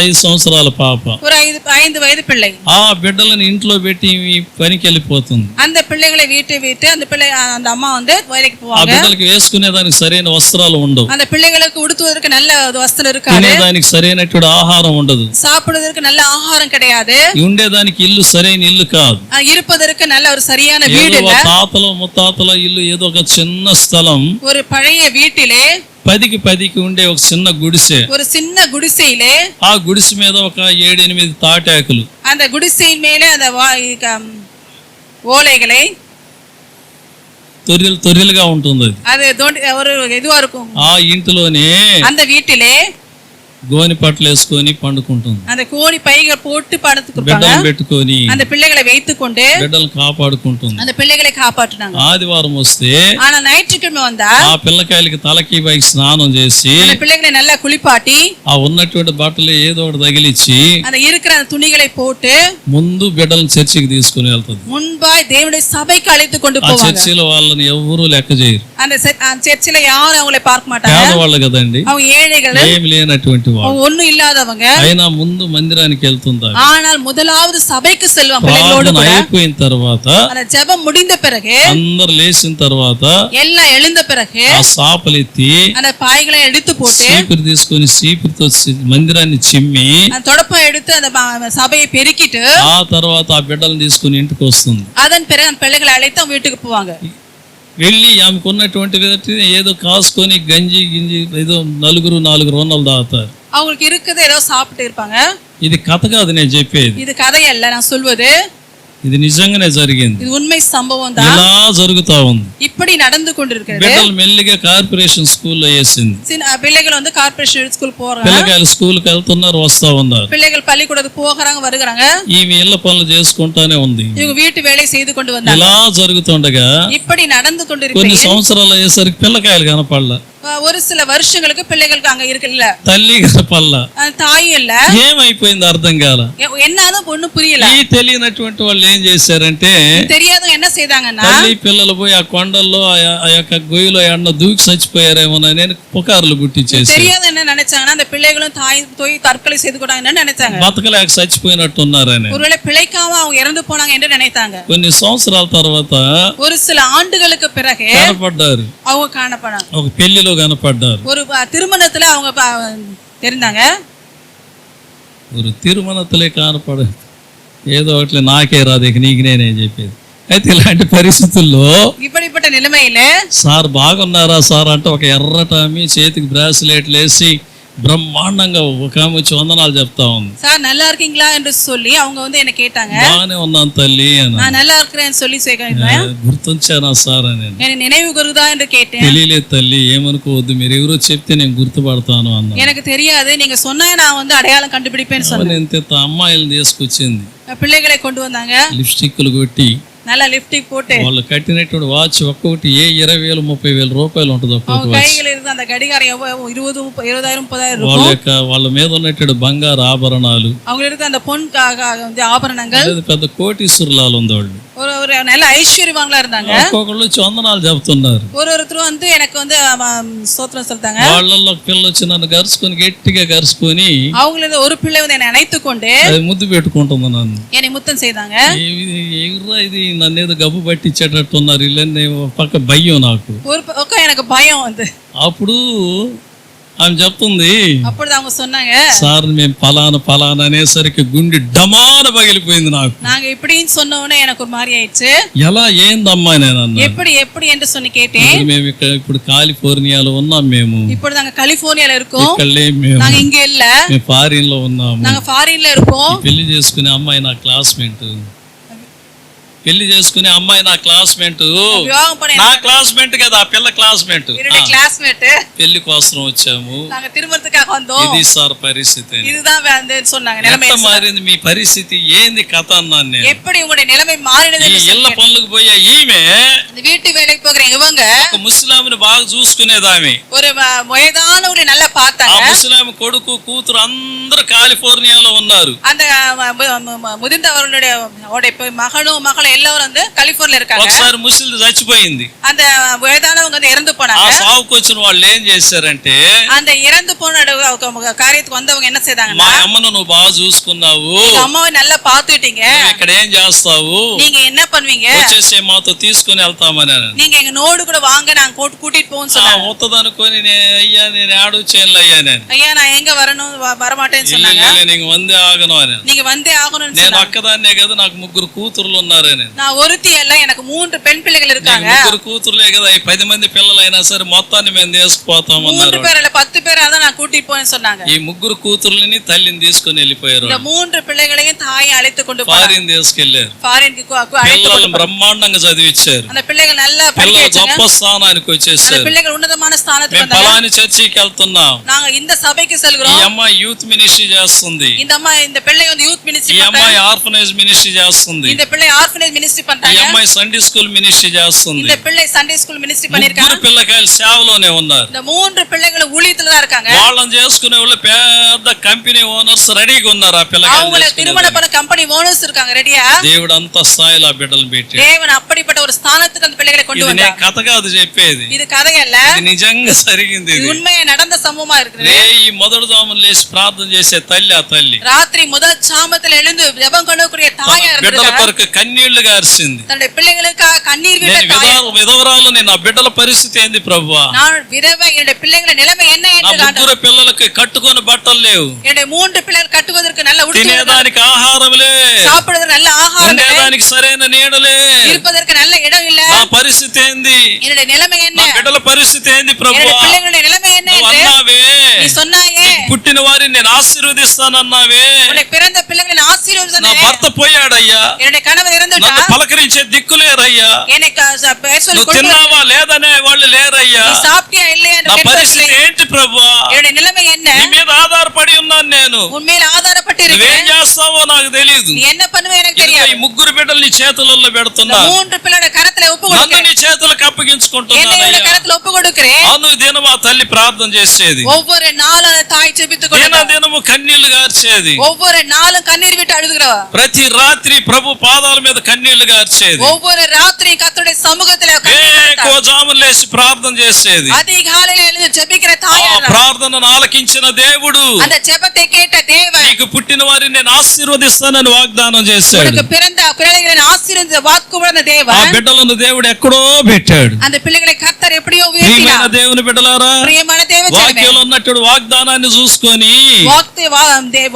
5 సంవత్సరాల పాప. ஒரு 5 వయது பிள்ளை. ఆ బిడ్డలను ఇంట్లో పెట్టి పనికి వెళ్ళిపోతుంది. அந்த பிள்ளைகளை வீட்டை விட்டு அந்த அம்மா வந்து வேலைக்கு ఆ போவாங்க. బిడ్డలకి వేసుకునేదానికి సరైన వస్త్రాలు ఉండవు, அந்த பிள்ளைகளுக்கு உடுத்துவதற்கு நல்ல வஸ்திரம் இருக்காது, తినేదానికి సరైనటువంటి ఆహారం ఉండదు, சாப்பிடுவதற்கு நல்ல ஆகாரம் கிடையாது, ఉండేదానికి ఇల్లు సరైన ఇల్లు కాదు, இருப்பதற்கு நல்ல ஒரு சரியான வீடு ఏదో இல்ல. తాతల ముత్తాతల ఇల్లు, ఏదో ఒక చిన్న స్థలం, ஒரு பழைய வீட்டிலே 10కి ఉండే ఒక చిన్న గుడిసె. ஒரு சின்ன குடிசையிலே ఆ గుడిసె మీద ఒక 7-8 తాటాకులు, அந்த குடிசையின் மேலே அந்த ஓலைகளை తొర్రెలుగా ఉంటుంది. அது ஒரு இதுவா இருக்கும். ఆ ఇంటిలోనే அந்த வீட்டிலே గోని పట్టలు వేసుకొని పండుకుంటుంది. அந்த கோணி பைகள் போட்டு படுத்துக்குறாங்க. బిడ్డలను పెట్టుకొని அந்த பிள்ளைகளை வைத்துக்கொண்டு బిడ్డలను కాపాడుకుంటుంది. அந்த பிள்ளைகளை కాపాడుతున్నారు. ఆదివారం వస్తే ஆனா ஞாயிற்றுக்கிழமை வந்தா ఆ పిల్లకాయలకి తలకి పైకి స్నానం చేసి அந்த பிள்ளைகளை நல்லா குளிப்பாட்டி ఆ ఉన్నటువంటి బట్టలు ఏదో ఒకటి తగిలిచ్చి அந்த இருக்கிற அந்த துணிகளை போட்டு ముందు బిడ్డలను చర్చికి తీసుకుని వెళ్తుంది. முன்பாய் தேவனுடைய சபைக்கு அழைத்து கொண்டு ఆ போவாங்க. చర్చిలో వాళ్ళని ఎవరూ లెక్క చేయరు. அந்த சர்ச்சில யாரும் அவங்களை பார்க்க மாட்டாங்க. పేదవాళ్ళు కదండి, அவங்க ఏழைகள், ఏమి లేనటువంటి వాళ్ళు. ஒண்ணும் ఇల్లాదవங்க. అయినా ముందు మందిరానికి వెళ్తుంటారు. ஆனால் முதலாவது சபைக்கு செல்வாங்க பிள்ளைகளோடு ప్రార్థన கூட. అయిపోయిన తర్వాత, அந்த ஜெபம் முடிந்த பிறகு, అందరు లేచిన తర్వాత எல்லாம் எழுந்த பிறகு ఆ సాపలెత్తి அந்த பாய்களை எடுத்து போட்டு చీపురు తీసుకొని చీపురుతో మందిరాన్ని చిమ్మి அந்த தொடப்பை எடுத்து அந்த சபையை பெருக்கிட்டு ఆ తర్వాత ఆ బిడ్డలను తీసుకుని ఇంటికి వస్తుంది. அதன் பிறகு அந்த பிள்ளைகளை அழைத்து அவங்க வீட்டுக்கு போவாங்க. వెళ్ళి ఆమెకు ఉన్నటువంటి ఏదో కాసుకొని గంజి గింజి ఏదో 4 వందలు తాగుతారు. அவங்களுக்கு இருக்குது ஏதோ சாப்பிட்டு இருப்பாங்க. ఇది కథ కాదు నేను చెప్పేది, இது கதை அல்ல, நான் சொல்வது ఇది నిజంగానే జరిగింది. இது உண்மை சம்பவம் தான். ఇలా జరుగుతా ఉంది. இப்படி நடந்து கொண்டிருக்கிறது. బిడ్డలు మెల్లిగా కార్పొరేషన్ స్కూల్లో వేసింది. பிள்ளைகள் வந்து கார்ப்பரேஷன் ஸ்கூல் போறாங்க. పిల్లకాయలు స్కూల్కి వెళ్తున్నారు, వస్తా ఉన్నారు. பிள்ளைகள் பள்ளிக்கூடத்துக்கு போகிறாங்க, வருகிறாங்க. ఈమె ఇళ్ల పనులు చేసుకుంటానే ఉంది. இவங்க வீட்டு வேலை செய்து கொண்டு வந்தாங்க. ఇలా జరుగుతుండగా இப்படி நடந்து కొన్ని கொண்டிருக்கிறது. సంవత్సరాలు అయ్యేసరికి పిల్లకాయలు కనపడలా, ஒரு சில வருஷங்களுக்கு பிள்ளைகளுக்கு அங்க இருக்குல்ல, తల్లి కనపడలా, தாயும் இல்ல. ఏమైపోయింది అర్థం కాల. என்னன்னு ஒண்ணும் புரியல. ఈ తెలియనటువంటి వాళ్ళు ఏం చేశారంటే, தெரியாதவங்க என்ன செய்தாங்கன்னா తల్లి పిల్లలు పోయి ఆ కొండల్లో ఆ యొక్క గొయ్యిలో ఎండ దూకి చచ్చిపోయారేమోనని పుకార్లు పుట్టించేసి தெரியாத என்ன நினைச்சாங்கன்னா அந்த பிள்ளைகளும் தாய் தற்கொலை செய்து கொண்டாங்கன்னு நினைச்சாங்க. బతకలేక చచ్చిపోయినట్టున్నారని. ஒருவேளை பிழைக்காம அவங்க இறந்து போனாங்க என்று நினைத்தாங்க. కొన్ని సంవత్సరాల తర్వాత ஒரு சில ఆండుகளுக்கு பிறகு కనపడ్డారు, அவங்க కాణపడారు. ఒక పెళ్లిలో కనపడ్డారు. ஒரு திருமணத்துல அவங்க தெரிந்தாங்க. ஒரு திருமணத்திலே காணப்பட ఏదో ఒకటి నాకే రాదు, ఇక నీకు నేనేం చెప్పేది. అయితే ఇలాంటి పరిస్థితుల్లో இப்படிப்பட்ட நிலைமையில సార్ బాగున్నారా సార్ అంటే ఒక ఎర్రటామి చేతికి బ్రాస్లెట్లు వేసి బ్రహ్మాండంగా ఒక ఆమె వచ్చి వందనాలు చెప్తా ఉంది. சார் நல்லா இருக்கீங்களா என்று சொல்லி அவங்க வந்து என்ன கேட்டாங்க. బాగానే ఉన్నాను తల్లి అని. நான் நல்லா இருக்கிறேன்னு சொல்லி சொல்றேன். గుర్తుంచానా సార్ అని. నేను నిனைவு గురుదా என்று கேட்டேன். తెలియలేదు తల్లి, ఏమనుకోవద్దు, మీరు ఎవరో చెప్తే నేను గుర్తుపడతాను అన్నా. எனக்கு தெரியாது, நீங்க சொன்னா நான் வந்து అடையாளం కண்டுபிடிப்பேன்னு சொன்னேன். ఎంత అమ్మాయిలు తీసుకొచ్చింది, పిల్లகளை கொண்டு வந்தாங்க. లిప్స్టిక్లు కొట్టి நல்லா லிப்டிக் போட்டு వాళ్ళు కట్టినటువంటి వాచ్ ఒక్కొక్కటి 20,000 30,000 రూపాయలు ఉంటుంది ఒక్కొక్క వాచ్. கையில இருந்து அந்த கடிகாரம் 20,000 30,000 వాళ్ళ యొక్క వాళ్ళ మీద ఉన్నటువంటి బంగారు ఆభరణాలు, அவங்க இருக்க அந்த பொன் ஆபரணங்கள், పెద్ద కోటీశ్వరులాలు ఉంది వాళ్ళు. ஒரு நல்ல ஐஸ்வர்யவான்களா இருந்தாங்க. ఒక్కొక్కళ్ళు వచ్చి వందనాలు చెప్తున్నారు. ஒருத்தரும் வந்து எனக்கு வந்து ஸ்தோத்திரம் சொல்லிட்டாங்க. వాళ్ళల్లో ఒక పిల్ల వచ్చి నన్ను గరుచుకొని గట్టిగా గరుచుకొని அவங்கள ஒரு பிள்ளை வந்து என்னை அணைத்து கொண்டு అది ముద్దు పెట్టుకుంటుంది నన్ను. என்னை ముத்தம் செய்தாங்க. ఇది నన్ను ఏదో గబ్బు పట్టించేటట్టు ఉన్నారు ఇల్లు, పక్క భయం నాకు. ஒரு பக்கம் எனக்கு பயம் வந்து. అప్పుడు ఆమె చెప్తుంది, అప్పుడు அவங்க சொன்னாங்க, సార్ మేము పలానా అనేసరికి గుండె డమాన పగిలిపోయింది నాకు. நாங்க இப்படின்னு சொன்ன உடனே எனக்கு ஒரு மாதிரி ஆயிடுச்சு. ఎలా ఏందమ్మా నేను అన్నా. எப்படி என்று சொல்லி கேட்டேன். మేము ఇక్కడ ఇప్పుడు కాలిఫోర్నియాలో ఉన్నాం, మేము ఇప్పుడు நாங்க கலிபோர்னியால இருக்கோம். ఇక్కడ లేము, మేము நாங்க இங்க இல்ல, మేము ఫారిన్ లో ఉన్నాము. நாங்க ஃபாரின்ல இருக்கோம். పెళ్లి చేసుకునే అమ్మాయి నా క్లాస్మేట్, పెళ్లి చేసుకునే అమ్మాయి నా క్లాస్మేట్, விவாகம் பண்ண నా క్లాస్మేట్ కదా, ఆ పిల్ల క్లాస్మేట్. என்னுடைய கிளாஸ்மேட். పెళ్లి కోసం వచ్చాము, நாங்க திருமணத்துக்காக வந்தோம். ఇది సార్ పరిస్థితి. இதுதான் வந்து சொன்னாங்க நிலைமை. ఎంత మారింది మీ పరిస్థితి, ఏంది కథ అన్నాను నేను. எப்படி உங்களுடைய நிலைமை మారినది. ఈ ఇళ్ళ పనులకు పోయే ఈమె இந்த வீட்டு வேலைக்கு போகிற இவங்க ఒక ముస్లాంని బాగా చూసుకునేదామె. ஒரு வயதானவங்களை நல்லா ఆ பார்த்தாங்க. ముస్లాం కొడుకు కూతురు అందరూ కాలిఫోర్నియాలో ఉన్నారు. அந்த முதிர்ந்தவர்களுடைய மகனும் மகளும் எல்லாரும் வந்து கலிபோர்னியால இருக்காங்க. ఒకసారి ముసలిది చచ్చిపోయింది. அந்த வயதானவங்க வந்து இறந்து ఆ போனாங்க. సావుకు వచ్చిన వాళ్ళు ఏం చేశారంటే, அந்த இறந்து போன காரியத்துக்கு வந்தவங்க என்ன మా செய்தாங்கன்னா, అమ్మను నువ్వు బాగా చూసుకున్నావు, உங்க అమ్మాவை நல்லா பாத்துட்டீங்க, నువ్వు ఇక్కడ ఏం చేస్తావు, நீங்க என்ன பண்ணுவீங்க, వచ్చేసి మాతో తీసుకుని వెళ్తామని. நீங்க எங்க நோடு கூட வாங்க, நாங்க கூட்டிட்டு போவோம்னு சொன்னாங்க. వద్దనుకొని అయ్యా నేను ఆడు చేయను అయ్యా, నేను ஐயா நான் எங்க வரணும் வரமாட்டேன்னு சொன்னாங்க. నీకు వందే ఆగను అని. நீங்க வந்தே ஆகணும்னு నేను சொன்னாங்க. అక్కదాన్నే కదా, నాకు 3 కూతుర్లు ఉన్నారని. நான் ஒருத்தி அல்ல, எனக்கு 3 பெண் பிள்ளைகள் இருக்காங்க. 3 కూతుర్లే కదా, ఈ 10 మంది పిల్లలైనా సరే మొత్తాన్ని మేము తీసుకుపోతామన్నారు. 3 பேர் அல்ல 10 பேர் தான் நான் கூட்டிட்டு போறேன்னு சொன்னாங்க. ఈ 3 కూతుర్లని తల్లిని తీసుకొని వెళ్ళిపోయారు. இந்த 3 பிள்ளைகளையும் தாயை அழைத்து கொண்டு போனாங்க. ఫారిన్ తీసుకెళ్లారు. ஃபாரினுக்கு அழைத்து పిల్లలు బ్రహ్మాండంగా చదివించారు. அந்த பிள்ளைகள் நல்லா படிக்க పిల్లలు வச்சாங்க. గొప్ప స్థానానికి அந்த వచ్చేసారు. பிள்ளைகள் உன்னதமான ஸ்தானத்துக்கு మేము வந்தாங்க. పలాని చర్చికి వెళ్తున్నాం, நாங்க இந்த சபைக்கு ఈ செல்கிறோம். అమ్మాయి యూత్ మినిస్ట్రీ చేస్తుంది, இந்த பிள்ளை வந்து யூத் ఈ மினிஸ்ட்ரி అమ్మాయి பண்றாங்க. ఆర్ఫనేజ్ మినిస్ట్రీ చేస్తుంది, இந்த பிள்ளை ஆர்ஃபனேஜ் மினிஸ்ட்ரி ఈ பண்றாங்க. అమ్మాయి సండే స్కూల్ మినిస్ట్రీ చేస్తుంది. இந்த பிள்ளை சண்டே ஸ்கூல் மினிஸ்ட்ரி 3 பண்ணிருக்காங்க. పిల్లకాయలు సేవలోనే ఉన్నారు. இந்த 3 பிள்ளைகளும் ஊழியத்துல தான் இருக்காங்க. వాళ్ళని చేసుకునే వాళ్ళు పెద్ద కంపెనీ ఓనర్స్ రెడీగా ఉన్నారు. ఆ அவங்கள పిల్లకాయలు திருமண பண்ண కంపెనీ ఓనర్స్ இருக்காங்க రెడీయా. దేవుడు అంత స్థాయిలో ఆ బిడ్డలు పెట్టి, தேவன் அப்படிப்பட்ட ஒரு ஸ்தானத்துக்கு அந்த பிள்ளைகளை கொண்டு ఇది నేను வந்தார். కథ కాదు చెప్పేది, இது கதை அல்ல, ఇది నిజంగా జరిగింది. இது ఇది உண்மையா நடந்த சம்பவமா இருக்குது. ఈ మొదటి జామున లేచి ప్రార్థన చేసే తల్లి, ఆ తల్లి ராத்திரி முதல் சாமத்துல எழுந்து ஜெபம் பண்ணக்கூடிய தாயா బిడ్డల இருந்திருக்காங்க. కొరకు కన్నీళ్లు గార్చింది. தன்னுடைய பிள்ளைகளுக்காக கண்ணீர் விட்ட నేను தாயா. విధవరాలు, నేను ఆ బిడ్డల పరిస్థితి ఏంది ప్రభువా, நான் விதவை, என்னுடைய பிள்ளைಗಳ நிலைமை என்ன నా என்று காண்ட. 3 పిల్లలకి కట్టుకొని బట్టలు లేవు, என்னுடைய 3 பிள்ளைகள் கட்டுவதற்கு நல்ல உடுப்பு, తినేదానికి ఆహారములే, சாப்பிடுவதற்கு நல்ல ஆகாரம் இல்லை, ఉండేదానికి సరైన నీడలే. இருப்பதற்கு நல்ல இடம் இல்ல. నా పరిస్థితి ఏంది, என்னுடைய நிலைமை என்ன, నా బిడ్డల పరిస్థితి ఏంది என்னுடைய ప్రభువా, பிள்ளைகளுடைய நிலைமை என்ன నువ్వు என்று అన్నావే, நீ சொன்னாயே. పుట్టిన వారిని నేను ఆశీర్వదిస్తానన్నావే. உன்னுடைய பிறந்த பிள்ளைகளை నా ஆசீர்வதித்தானே. భర్త పోయాడయ్యా, என்னுடைய கணவர் இறந்து నన్ను விட்டார். పలకరించే దిక్కులేరయ్యా, என்னை பெயர் சொல்லி నువ్వు கொண்டு வர. తిన్నావా లేదనే వాళ్ళు లేరయ్యా. நீ சாப்பிட்டியா இல்லையா என்று నా கேட்பதில்லை. పరిస్థితి ఏంటి ప్రభువా, என்னுடைய நிலைமை என்ன, నీ మీద ఆధారపడి ఉన్నాను నేను. உண்மையில ஆதாரப்பட்டு నువ్వేం இருக்கிறேன். చేస్తావో నాకు తెలియదు. நீ என்ன பண்ணுவே எனக்கு ఇదిగో தெரியாது. ఈ 3 బిడ్డలు నీ చేతులలో இந்த పెడుతున్నా, 3 பிள்ளையோட கரத்துல ஒப்பு నన్ను கொடுக்கிறேன். నీ చేతులకు అప్పగించుకుంటున్నాను என்னையோட అయ్యా. கரத்துல ஒப்பு கொடுக்கிறேன். అనుదినం ఆ తల్లి ప్రార్థన చేసేది, ஒவ்வொரு நாளும் அந்த தாய் ஜெபித்துக் கொண்டிருந்தார். దినము కన్నీళ్లు గార్చేది, ஒவ்வொரு நாளும் கண்ணீர் விட்டு அழுகிறவா. ప్రతి రాత్రి ప్రభు పాదాల మీద కన్నీళ్లు గార్చేది, ஒவ்வொரு ராத்திரி கர்த்தருடைய சமூகத்துல கண்ணீர் விட்டார். జాములు లేసి ప్రార్థన చేసేది. அதிகாலையில எழுந்து ஜெபிக்கிற ఆ தாயா இருந்தார். ప్రార్థనను ఆలకించిన దేవుడు அந்த ஜெபத்தை கேட்ட தேவன் నీకు పుట్టిన వారిని నేను ఆశీర్వదిస్తానని వాగ్దానం చేశాడు. உனக்கு பிறந்த பிள்ளைகளை ஆசீர்வதித்த வாக்கு கொடுத்த ఆ தேவன் బిడ్డలను దేవుడు ఎక్కడో పెట్టాడు. அந்த பிள்ளைகளை கர்த்தர் கர்த்தர் எப்படியோ ప్రియమైన உயர்த்தினார். దేవుని బిడ్డలారా, பிரியமான தேவ ஜனமே, వాక్యంలో ఉన్నట్టు వాగ్దానాన్ని చూసుకొని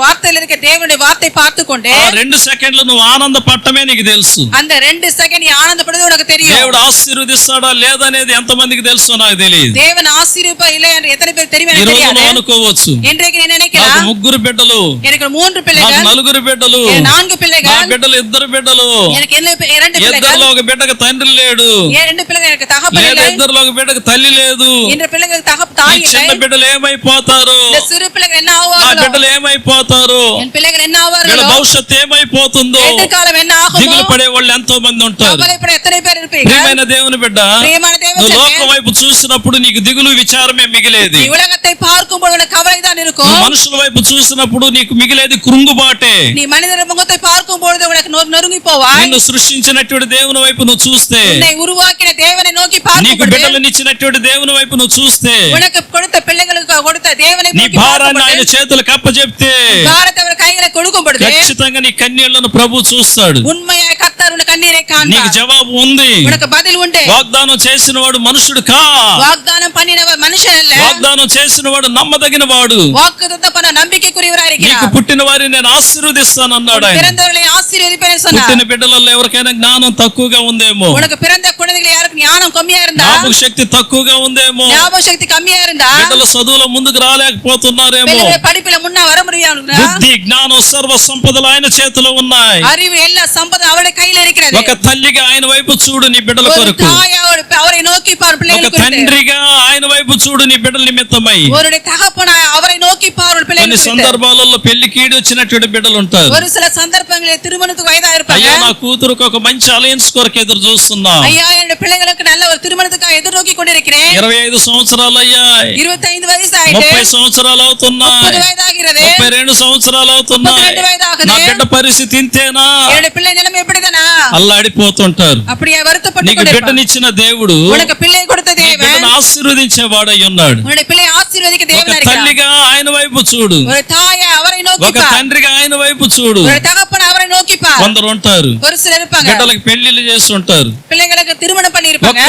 வார்த்தையில இருக்க தேவனுடைய வார்த்தை பார்த்து கொண்டு ఆ 2 సెకండ్లు నువ్వు ఆనందపడటమే నీకు తెలుసు. அந்த 2 செகண்ட் நீ ஆனந்தப்படுவது உனக்கு தெரியும். దేవుడు ఆశీర్వదిస్తాడా లేదనేది ఎంతమందికి తెలుసో నాకు తెలియదు. தேவன் ஆசீர்வதிப்பா இல்லை என்று எத்தனை பேர் தெரியும் ఈ எனக்கு రోజు தெரியாது. నువ్వు అనుకోవచ్చు, இன்றைக்கு நீ నాకు நினைக்கலாம் 3 బిడ్డలు, எனக்கு 3 నాకు பிள்ளைகள், 4 బిడ్డలు, எனக்கு 4 నా பிள்ளைகள், బిడ్డలు 2 బిడ్డలు, எனக்கு 2 பிள்ளைகள், ఇద్దరిలో ఒక బిడ్డకు తండ్రి లేడు, 2 பிள்ளைகள் எனக்கு தகப்பன் లేదా இல்லை, ఇద్దరిలో ఒక బిడ్డకు తల్లి లేదు. இந்த பிள்ளைகளுக்கு ఈ தாய் చిన్న இல்லை. బిడ్డలు ఏమైపోతారు, இந்த சிறு பிள்ளைகள் என்ன నా ஆவார்களோ, బిడ్డలు ఏమైపోతారు, என் பிள்ளைகள் என்ன వీళ్ళ ஆவார்களோ, భవిష్యత్తు ఏమైపోతుందో எதிர்காலம் என்ன ஆகுமோ, దిగులు పడే వాళ్ళు ఎంతో మంది ఉంటారు. கவலைப்பட எத்தனை பேர் இருப்பீர்கள். ప్రియమైన దేవుని బిడ్డ, பிரியமான தேவ నువ్వు ஜனமே, లోకం వైపు చూసినప్పుడు నీకు దిగులు విచారమే మిగిలేది. நீ உலகத்தை பார்க்கும்போது உனக்கு கவலைதான் இருக்கும். నువ్వు మనుషుల వైపు చూసినప్పుడు నీకు మిగిలేది కృంగుబాటే. நீ மனிதர் முகத்தை பார்க்கும் பொழுது உனக்கு நொறுங்கி போவாய். నిన్ను సృష్టించినటువంటి దేవుని వైపు నువ్వు చూస్తే, உன்னை உருவாக்கின தேவனை நோக்கி నీకు பார்க்கும் பொழுது, బిడ్డలనిచ్చినటువంటి దేవుని వైపు నువ్వు చూస్తే, உனக்கு கொடுத்த பிள்ளைகளுக்கு கொடுத்த தேவனை నీ நோக்கி భారాన్ని பார்க்கும் ఆయన பொழுது, చేతులకు అప్పచెప్తే பாரத்தை அவர் கையில கொடுக்கும் பொழுது ఖచ్చితంగా నీ కన్నీళ్లను ప్రభు చూస్తాడు. உண்மையாய் கர்த்தர் உனக்கு கண்ணீரை నీకు காண்பார். జవాబు ఉంది. உனக்கு பதில் உண்டு. వాగ్దానం చేసిన వాడు మనుషుడు కా, வாக்தானம் பண்ணினவர் மனுஷன் அல்ல, వాగ్దానం చేసిన వాడు నమ్మదగిన వాడు. வாக்குத்தத்தம் பண்ண நம்பிக்கைக்குரியவராய் నీకు இருக்கிறார். పుట్టిన వారిని నేను ఆశీర్వదిస్తానన్నాడు ఆయన. பிறந்தவர்களை ఆశీర్వదిపేనని சொன்னார். పుట్టిన బిడ్డలలో ఎవరికైనా జ్ఞానం తక్కువగా ఉందేమో, உனக்கு பிறந்த குழந்தைகள் யாருக்கு ஞானம் கம்மியா இருந்தா, జ్ఞాపక శక్తి తక్కువగా ఉందేమో, ஞாபக சக்தி கம்மியா இருந்தா, బిడ్డల చదువులో ముందుకు రాలేకపోతున్నారేమో, பிள்ளைகள் படிப்புல முன்ன வர முடியாது, బుద్ధి జ్ఞానం సర్వ సంపదలు ఆయన చేతిలో ఉన్నాయి. அறிவு எல்லா சம்பதம் அவருடைய கையில இருக்கிறது. ఒక తల్లిగా ఆయన వైపు చూడు నీ బిడ్డల ஒரு కొరకు, தாய் அவரை நோக்கி பார் ఒక பிள்ளைகளுக்கு. తండ్రిగా ఆయన వైపు చూడు నీ బిడ్డల నిమిత్తమై. ஒரு தகப்பனாய் அவரை நோக்கி பார் కొన్ని பிள்ளைகளுக்கு. సందర్భాలలో పెళ్లి కీడు వచ్చినటువంటి బిడ్డలు ఉంటారు. ஒரு சில சந்தர்ப்பங்களில் திருமணத்துக்கு வயதா இருப்பாங்க. అయ్యా నా కూతురుకు ఒక మంచి అలయన్స్ కొరకు ఎదురు చూస్తున్నా, ஐயா என்னுடைய பிள்ளைகளுக்கு நல்ல ஒரு திருமணத்துக்காக எதிர்நோக்கி கொண்டிருக்கிறேன். 25 సంవత్సరాలు అయ్యాయి, 25 వయసు ఆయితే, 30 సంవత్సరాలు అవుతున్నాయి, 30 వయదాகிறது, 32 సంవత్సరాలు అవుతున్నాయి. 32 వయదాகுது. నా బిడ్డ పరిస్థితి ఇంతేనా? என்னுடைய பிள்ளை நிலைமை எப்படிதானா? అల్లాడిపోతుంటారు. அப்படியே வருத்தப்பட்டு నీకు கொண்டிருப்பான். బిడ్డనిచ్చిన దేవుడు உனக்கு பிள்ளை கொடுத்த నీ தேவன் బిడ్డను ఆశీర్వదించేవాడై ఉన్నాడు. உன்னுடைய பிள்ளை ஆசீர்வதிக்க ఒక தேவனா இருக்கிறார். తల్లిగా ఆయన వైపు చూడు, ஒரு தாயை அவரை நோக்கி ఒక பார், తండ్రిగా ఆయన వైపు చూడు. ஒரு தகப்பன் அவரை நோக்கி பார். కొందరు ఉంటారు ஒரு சிலர் இருப்பாங்க, బిడ్డలకు పెళ్లిళ్ళు చేస్తుంటారు, பிள்ளைகளுக்கு திருமணம் பண்ணி இருப்பாங்க.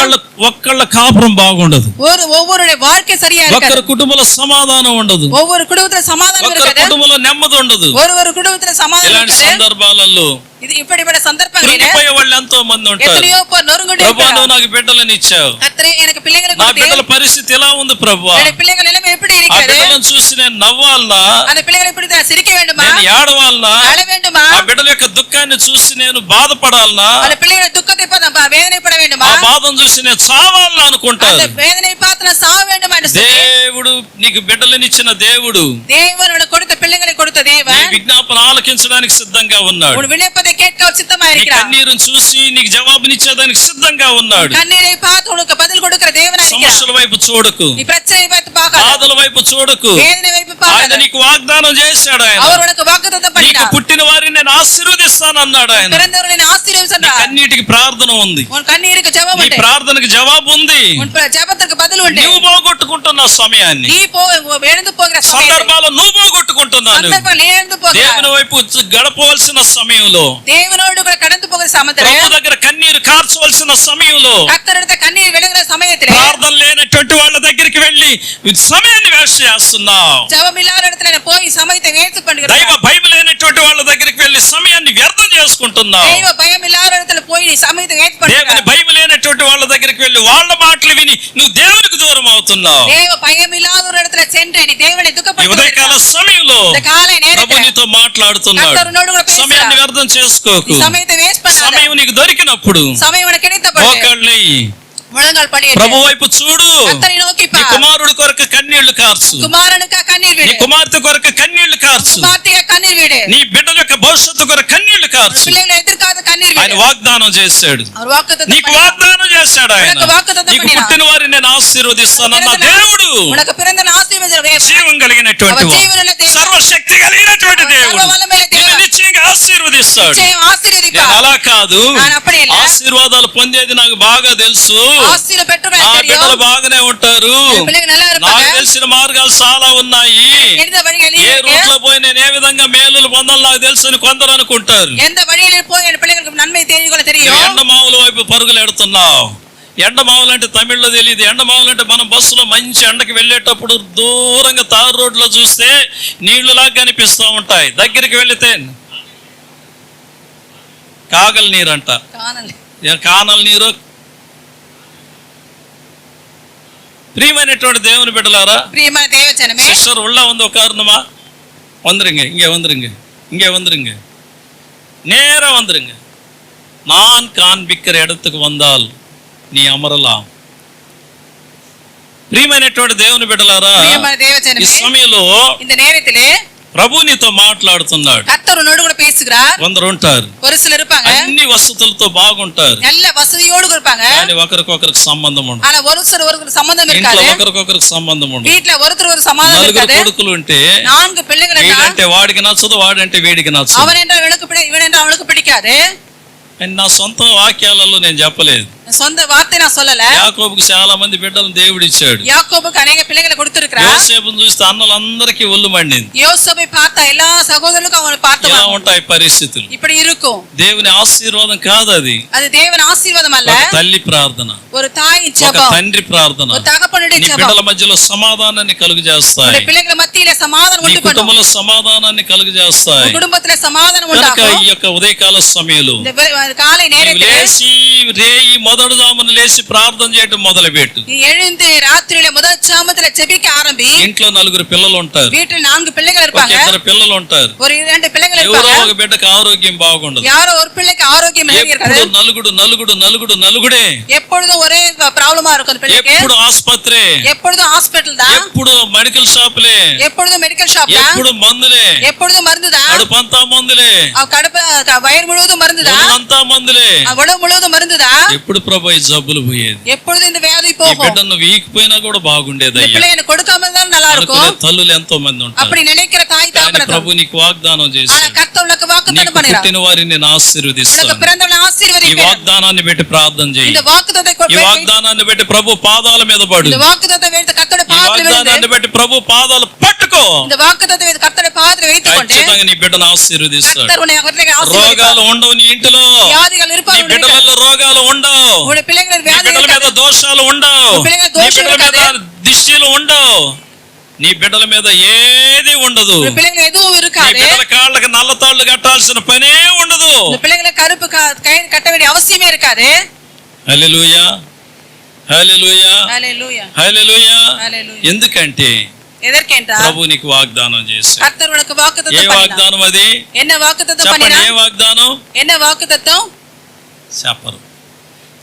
ఒక్కళ్ళ కాపురం బాగుండదు, ஒவ்வொருடைய வாழ்க்கை சரியா ఒక్కరి இருக்காது. కుటుంబంలో సమాధానం ఉండదు, ஒவ்வொரு குடும்பத்துல சமாதானம் ఒక్కరి இருக்காது. కుటుంబంలో నెమ్మది ఉండదు. ஒரு குடும்பத்துல சமாதானம் ఇలాంటి இருக்காது. సందర్భాలలో இது இப்படிப்பட்ட சந்தர்ப்பங்களிலே కృంగిపోయే వాళ్ళు ఎంతో మంది ఉంటారు. எத்தனையோ பேர் நொறுங்குண்டு ప్రభా இருக்கிறார். నువ్వు నాకు బిడ్డలను ఇచ్చావు, கர்த்தரே எனக்கு பிள்ளைகளை నా கொடுத்தீர். బిడ్డల పరిస్థితి ఎలా ఉంది ప్రభా? என்னுடைய பிள்ளைகள் நிலைமை எப்படி ఆ இருக்கிறது? బిడ్డలను చూసి నేను నవ్వాలనా, அந்த பிள்ளைகளை இப்படி தான் சிரிக்க வேண்டுமா? నేను ఏడవాలనా, அழ வேண்டுமா? ఆ బిడ్డల యొక్క దుఃఖాన్ని చూసి నేను బాధపడాలనా, அந்த பிள்ளைகளை துக்கத்தை பார்த்து வேதனைப்பட வேண்டுமா? ఆ బాధను చూసి నేను చావాలనా அந்த అనుకుంటారు. வேதனை பார்த்து நான் சாக வேண்டுமா என்று சொல்லி, దేవుడు నీకు బిడ్డలనిచ్చిన దేవుడు தேவன் உனக்கு கொடுத்த பிள்ளைகளை கொடுத்த నీ தேவன் విజ్ఞాపన ఆలకించడానికి సిద్ధంగా ఉన్నాడు. உன் விண்ணப்பத்தை கேட்க அவர் சித்தமா నీ இருக்கிறார். కన్నీరుని చూసి నీకు జవాబునిచ్చేదానికి సిద్ధంగా ఉన్నాడు. கண்ணீரை பார்த்து உனக்கு பதில் கொடுக்கிற தேவனா இருக்கிறார். సమస్యల వైపు చూడకు, நீ பிரச்சனையை பார்த்து பார்க்காத, బాధల వైపు చూడకు. வேதனை வைப்பு ఆయన பார்க்காத. నీకు వాగ్దానం చేశాడు. ఆయన அவர் உனக்கு வாக்குத்தத்தம் నీకు பண்ணினார். పుట్టిన వారిని నేను ఆశీర్వదిస్తానన్నాడు. ఆయన பிறந்தவர்களை ஆசீர்வதிப்பார் నీ சொன்னார். కన్నీటికి ప్రార్థన ఉంది, உன் கண்ணீருக்கு ஜெபம் నీ உண்டு. ప్రార్థనకు జవాబు ఉంది. உன் ஜெபத்திற்கு பதில் உண்டு. నువ్వు పోగొట్టుకుంటున్న సమయాన్ని, நீ எழுந்து போகிற சமயத்தை, సందర్భాలు నువ్వు పోగొట్టుకుంటున్నాను. சந்தர்ப்பம் நீ எழுந்து போகிறாய். దేవుని వైపు గడపవలసిన సమయంలో, தேவனோடு கூட கடந்து போகிற சமயத்திலே, ప్రభు దగ్గర కన్నీరు కార్చవలసిన సమయంలో, கர்த்தரிடத்த கண்ணீர் விழுகிற சமயத்திலே, ప్రార్థన లేనటువంటి వాళ్ళ దగ్గరికి వెళ్ళి సమయాన్ని వేస్ట్ చేస్తున్నావు. ஜெபம் இல்லாத இடத்துல போய் சமயத்தை வேஸ்ட் దైవ பண்ணுகிறாய். భయం లేనటువంటి వాళ్ళ దగ్గరికి వెళ్ళి సమయాన్ని వ్యర్థం చేసుకుంటున్నావు. தெய்வ பயம் இல்லாத இடத்துல போய் நீ சமயத்தை வேஸ்ட் దేవుని பண்ணுகிறாய். భయం లేనటువంటి వాళ్ళ దగ్గరికి వెళ్ళి వాళ్ళ మాటలు విని నువ్వు దేవునికి దూరం అవుతున్నావు. தேவ பயம் இல்லாத ஒரு இடத்துல சென்று நீ தேவனை ఈ துக்கப்படுத்துகிறாய். ఉదయకాల సమయంలో இந்த காலை ప్రభు நேரத்துல నీతో మాట్లాడుతున్నాడు. கர்த்தர் உன்னோடு கூட பேசுகிறார். సమయాన్ని వ్యర్థం చేసుకోకు. நீ சமயத்தை வேஸ்ட் பண்ணாத. సమయం నీకు దొరికినప్పుడు சமயம் உனக்கு கிடைத்தபோது మోకాళ్ళై முழங்கால் படியிட்டு ప్రభు వైపు చూడు. கர்த்தரை நோக்கி నీ பார். కుమారుడి కొరకు కన్నీళ్లు కార్చు, குமாரனுக்கா கண்ணீர் నీ விடு. కుమార్తె కొరకు కన్నీళ్లు కార్చు, குமார்த்தியா கண்ணீர் விடு. నీ బిడ్డల యొక్క భవిష్యత్తు కొరకు కన్నీళ్లు కార్చు. பிள்ளைகளை எதிர்க்காத கண்ணீர் ఆయన விடு. వాగ్దానం చేశాడు, அவர் వాగ్దానం నీకు பண்ணினார். వాగ్దానం చేశాడు. ఆయన ఉనకు వాగ్దానం నీకు பண்ணினார். పుట్టిన వారిని నేను ఆశీర్వదిస్తానన్న దేవుడు, உனக்கு பிறந்த ஆசீர்వదించిన దేవుడు. జీవం కలిగినటువంటి அவர் వాడు, జీవమున్న దేవుడు. సర్వశక్తి కలిగినటువంటి அவர் దేవుడు, సర్వబలమైన దేవుడు. నిన్ను నిశ్చయంగా ఆశీర్వదిస్తాడు. நிச்சயம் నేను ஆசீர்வதிப்பார். అలా కాదు, நான் அப்படி இல்ல. ఆశీర్వాదాలు పొందేది నాకు బాగా తెలుసు. ஆசீர்வாதம் பெற்றவன் నా தெரியும். బిడ్డలు బాగానే ఉంటారు, பிள்ளைங்க நல்லா నాకు இருப்பாங்க. తెలిసిన మార్గాలు చాలా ఉన్నాయి. எந்த வழியில் ఏ இருக்கு? రూట్ లో పోయి నేను ఏ విధంగా మేలులు పొందాలో నాకు తెలుసు అని కొందరు అనుకుంటారు. எந்த வழியில் போய் என் பிள்ளைகளுக்கு நன்மை தெரிந்து கொள்ள నువ్వు தெரியும். ఎండమావుల వైపు పరుగులు ఎడుతున్నావు. ఎండమావులంటే తమిళ్లో తెలియదు. ఎండమావులంటే మనం బస్సులో మంచి ఎండకి వెళ్ళేటప్పుడు దూరంగా తారు రోడ్లో చూస్తే నీళ్లులాగా కనిపిస్తూ ఉంటాయి. దగ్గరికి వెళితే కాగల నీరు అంట, కానల నీరు. பிரியமானவர்களே தேவன் பிள்ளைகளா, பிரியமான தேவஜனமே, சிஸ்டர் உள்ள வந்து உட்காரணுமா? வந்துருங்க, இங்கே வந்துருங்க, இங்கே வந்துருங்க, நேரா வந்துருங்க. நான் காண்பிக்கிற இடத்துக்கு வந்தால் நீ அமரலாம். ప్రియమైనటువంటి దేవుని బిడ్డలారా, ప్రియమైన దేవజనమే, ఈ సమయంలో இந்த நேரத்திலே ప్రభు నీతో మాట్లాడుతున్నాడు. கர்த்தர் உன்னோடு கூட பேசுகிறார். కొందరు ఉంటారు, ஒரு சிலர் இருப்பாங்க, అన్ని వసతులతో బాగుంటారు, நல்ல వసతిயோடு இருப்பாங்க, కానీ ఒకరికొకరికి సంబంధం ఉండదు. ஆனா ஒருத்தருக்கு சம்பந்தம் ఇంట్లో இருக்காது, ఒకరికొకరికి సంబంధం ఉండదు. வீட்ல ஒருத்தர் சமாதானம் నలుగురు இருக்காது. కొడుకులు ఉంటే 4 பிள்ளைகள் இருந்தா వీడంటే వాడికి నచ్చదు, వాడంటే వీడికి నచ్చదు. அவன் என்றால் இவன் என்றால் அவனுக்கு பிடிக்காது. నా సొంత వాక్యాలలో నేను చెప్పలేదు, சொந்த வார்த்தை நான் சொல்லல. యాకోబుకు చాలా మంది బిడ్డలను దేవుడు ఇచ్చాడు. யாக்கோபுக்கு அநேக பிள்ளைகளை கொடுத்திருக்கிறார். యోసేపును చూస్తే అన్నలందరికీ ఒళ్ళు మండింది. யோசேப்பை பார்த்தா எல்லா சகோதரர்களுக்கும் அவனை ఇలా பார்த்து ఉంటాయి పరిస్థితులు. இப்படி இருக்கும். దేవుని ఆశీర్వాదం కాదు అది, அது தேவன் ஆசீர்வாதம் அல்ல, ఒక తల్లి ప్రార్థన, ஒரு தாயின் ఒక ஜெபம், తండ్రి ప్రార్థన. ஒரு தகப்பனுடைய నీ ஜெபம். బిడ్డల మధ్యలో సమాధానాన్ని కలుగు చేస్తాయి, உங்களுடைய பிள்ளைகள மத்தியிலே சமாதானம் నీ உண்டு பண்ணும், కుటుంబంలో సమాధానాన్ని కలుగు చేస్తాయి. உங்க குடும்பத்திலே சமாதானம் కనుక உண்டாகும். ఈ యొక్క ఉదయకాల సమయంలో இந்த காலை நேரத்திலே లేచి రేయి మొదటి జామున లేచి ప్రార్థన చేయడం మొదలుపెట్టు. நீ எழுந்து ராத்திரியில முதல் ஜாமத்துல ஜெபிக்க ஆரம்பி. ఇంట్లో 4 పిల్లలు ఉంటారు, வீட்டில் 4 பிள்ளைகள் ఒక இருப்பாங்க, 2 పిల్లలు ఉంటారు, ஒரு 2 பிள்ளைகள் ఎవరో இருப்பாங்க. ఒక బిడ్డకు ఆరోగ్యం బాగుండదు. யாரோ ஒரு பிள்ளைக்கு ஆரோக்கியம் ఎప్పుడు இருக்காது, నలుగుడే, எப்பொழுதும் ஒரே ப்ராப்ளமா இருக்கும் அந்த பிள்ளைக்கு. ఎప్పుడు ఆసుపత్రి, எப்பொழுதும் ஹாஸ்பிடல் தான், ఎప్పుడు మెడికల్ షాపులే, எப்பொழுதும் மெடிக்கல் ஷாப் தான், ఎప్పుడు మందులే, எப்பொழுதும் மருந்து தான், కడుపంతా మందులే, கடுப்பு வயிறு முழுவதும் மருந்து தான், అంతా మందులే. உடம்பு முழுவதும் மருந்து தான். ఎప్పుడు ప్రభు ఈ జబ్బులు పోయేది? எப்பொழுதும் இந்த வியாதி ఈ போகும். బిడ్డ నువ్వు వీకిపోయినా కూడా బాగుండేది இந்த అయ్యా பிள்ளை எனக்கு கொடுக்காம இருந்தாலும் நல்லா అనుకునే இருக்கும். తల్లులు ఎంతో మంది ఉంటారు. அப்படி நினைக்கிற தாய் కానీ தகப்பன் ప్రభు నీకు వాగ్దానం ஆனா చేశాడు, கர்த்தர் உனக்கு வாக்குத்தத்தம் నీకు பண்ணுகிறார். పుట్టిన వారిని నేను உனக்கு ఆశీర్వదిస్తాను. பிறந்தவளை ఈ ஆசீர்வதிப்பேன். వాగ్దానాన్ని పెట్టి ప్రార్థన చేయి. இந்த வாக்குத்தத்தை ఈ వాగ్దానాన్ని పెట్టి ప్రభు పాదాల మీద పడు. இந்த வாக்குத்தத்தை வைத்து கர்த்தருடைய ఈ பாதத்தில் వాగ్దానాన్ని விழுந்து, పెట్టి ప్రభు పాదాలు పట్టుకో. இந்த வாக்குத்தத்தை வைத்து கர்த்தருடைய பாதத்தில் வைத்துக் கொண்டு ఖచ్చితంగా నీ బిడ్డను ఆశీర్వదిస్తాడు. கர்த்தர் உன்னை ஆசீர்வதிப்பார். రోగాలు ఉండవు నీ ఇంటిలో, வியாதிகள் నీ இருப்பார் உன்னுடைய வீட்டில். బిడ్డలలో రోగాలు ఉండవు, உன்னுடைய பிள்ளைகள் నీ வியாதி బిడ్డల మీద இருக்காது. దోషాలు ఉండవు, నీ పిల్లల నీ దోషాలు బిడ్డల మీద కాదు. దిష్టిలు ఉండవు, నీ బిడ్డల మీద ఏది ఉండదు. உன்னுடைய பிள்ளைகள் எதுவும் నీ இருக்காது. బిడ్డల కాళ్ళకి నల్ల తాళ్ళు కట్టాల్సిన పనే ఉండదు. இந்த பிள்ளைகளை கருப்பு கயிறு கட்ட வேண்டிய அவசியமே இருக்காது. హల్లెలూయా, హల్లెలూయా, ஹல்லேலூயா, హల్లెలూయా. ஹல்லேலூயா. ఎందుకంటే எதற்கென்றால் ప్రభు నీకు వాగ్దానం చేశాడు. கர்த்தர் உனக்கு ఏ வாக்குத்தத்தம் பண்ணினார். వాగ్దానం అది? என்ன வாக்குத்தத்தம் చెప్పండి, ఏ பண்ணினார்? వాగ్దానం? என்ன வாக்குத்தத்தம்? చెప్పరు.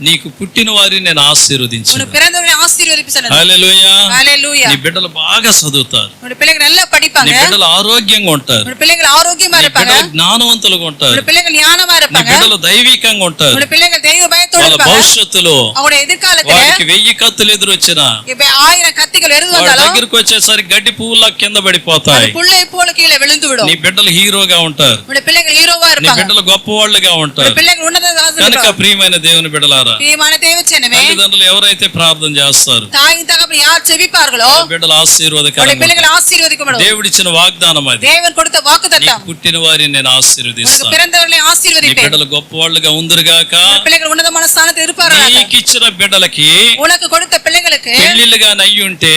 నీకు పుట్టిన వారిని నేను ఆశీర్వదించాను. உனக்கு பிறந்தவளை ஆசீர்வதிப்பு சொன்னது. హల్లెలూయా. ஹல்லேலூயா. నీ బిడ్డలు బాగా చదువుతారు, உன்னுடைய பிள்ளைகள் நல்லா నీ படிப்பாங்க, బిడ్డలు ఆరోగ్యంగా ఉంటారు, உன்னுடைய பிள்ளைகள் ஆரோக்கியமா నీ இருப்பாங்க, బిడ్డలు జ్ఞానవంతులుగా ఉంటారు, உன்னுடைய பிள்ளைகள் ஞானமா నీ இருப்பாங்க, బిడ్డలు దైవికంగా ఉంటారు. உன்னுடைய பிள்ளைகள் தெய்வ பயத்தோடு వాళ్ళ இருப்பாங்க. భవిష్యత్తులో அவங்களுடைய எதிர்காலத்துல వారికి 1000 కత్తులు ఎదురొచ్చినా இப்ப 1000 கத்திகள் எரிந்து వాళ్ళ வந்தாலும் దగ్గరికి వచ్చేసరికి గడ్డి పువ్వులా కింద పడిపోతాయి. அது புல்லை போல கீழே விழுந்து விடும். నీ బిడ్డలు హీరోగా ఉంటారు, உன்னுடைய பிள்ளைகள் ஹீரோவா నీ இருப்பாங்க, బిడ్డలు గొప్పవాళ్ళుగా உன்னுடைய ఉంటారు. பிள்ளைகள் உன்னத కనుక ప్రియమైన దేవుని బిడ్డలారా, பிரியமான தேவச்சனமே, తల్లిదండ్రులు ఎవరైతే ప్రార్థన చేస్తారు தாயின் தகப்பன் யார் செபிப்பார்களோ బిడ్డలు உன்னுடைய ఆశీర్వాదకరంగా பிள்ளைகள் ஆசீர்வதிக்கப்படும். దేవుడిచ్చిన వాగ్దానం అది. தேவன் கொடுத்த నీకు வாக்குத்தத்தம், పుట్టిన వారిని నేను உனக்கு ఆశీర్వదిస్తాను. பிறந்தவர்களை నీ ஆசீர்வதிப்பேன். బిడ్డలు గొప్పవాళ్ళుగా ఉందిరుగాక. உன்னுடைய பிள்ளைகள் உன்னதமான ஸ்தானத்தில் இருப்பார்கள். నీకు ఇచ్చిన బిడ్డలకి உனக்கு கொடுத்த பிள்ளைகளுக்கு పెళ్లిళ్ళుగా నయ్యుంటే,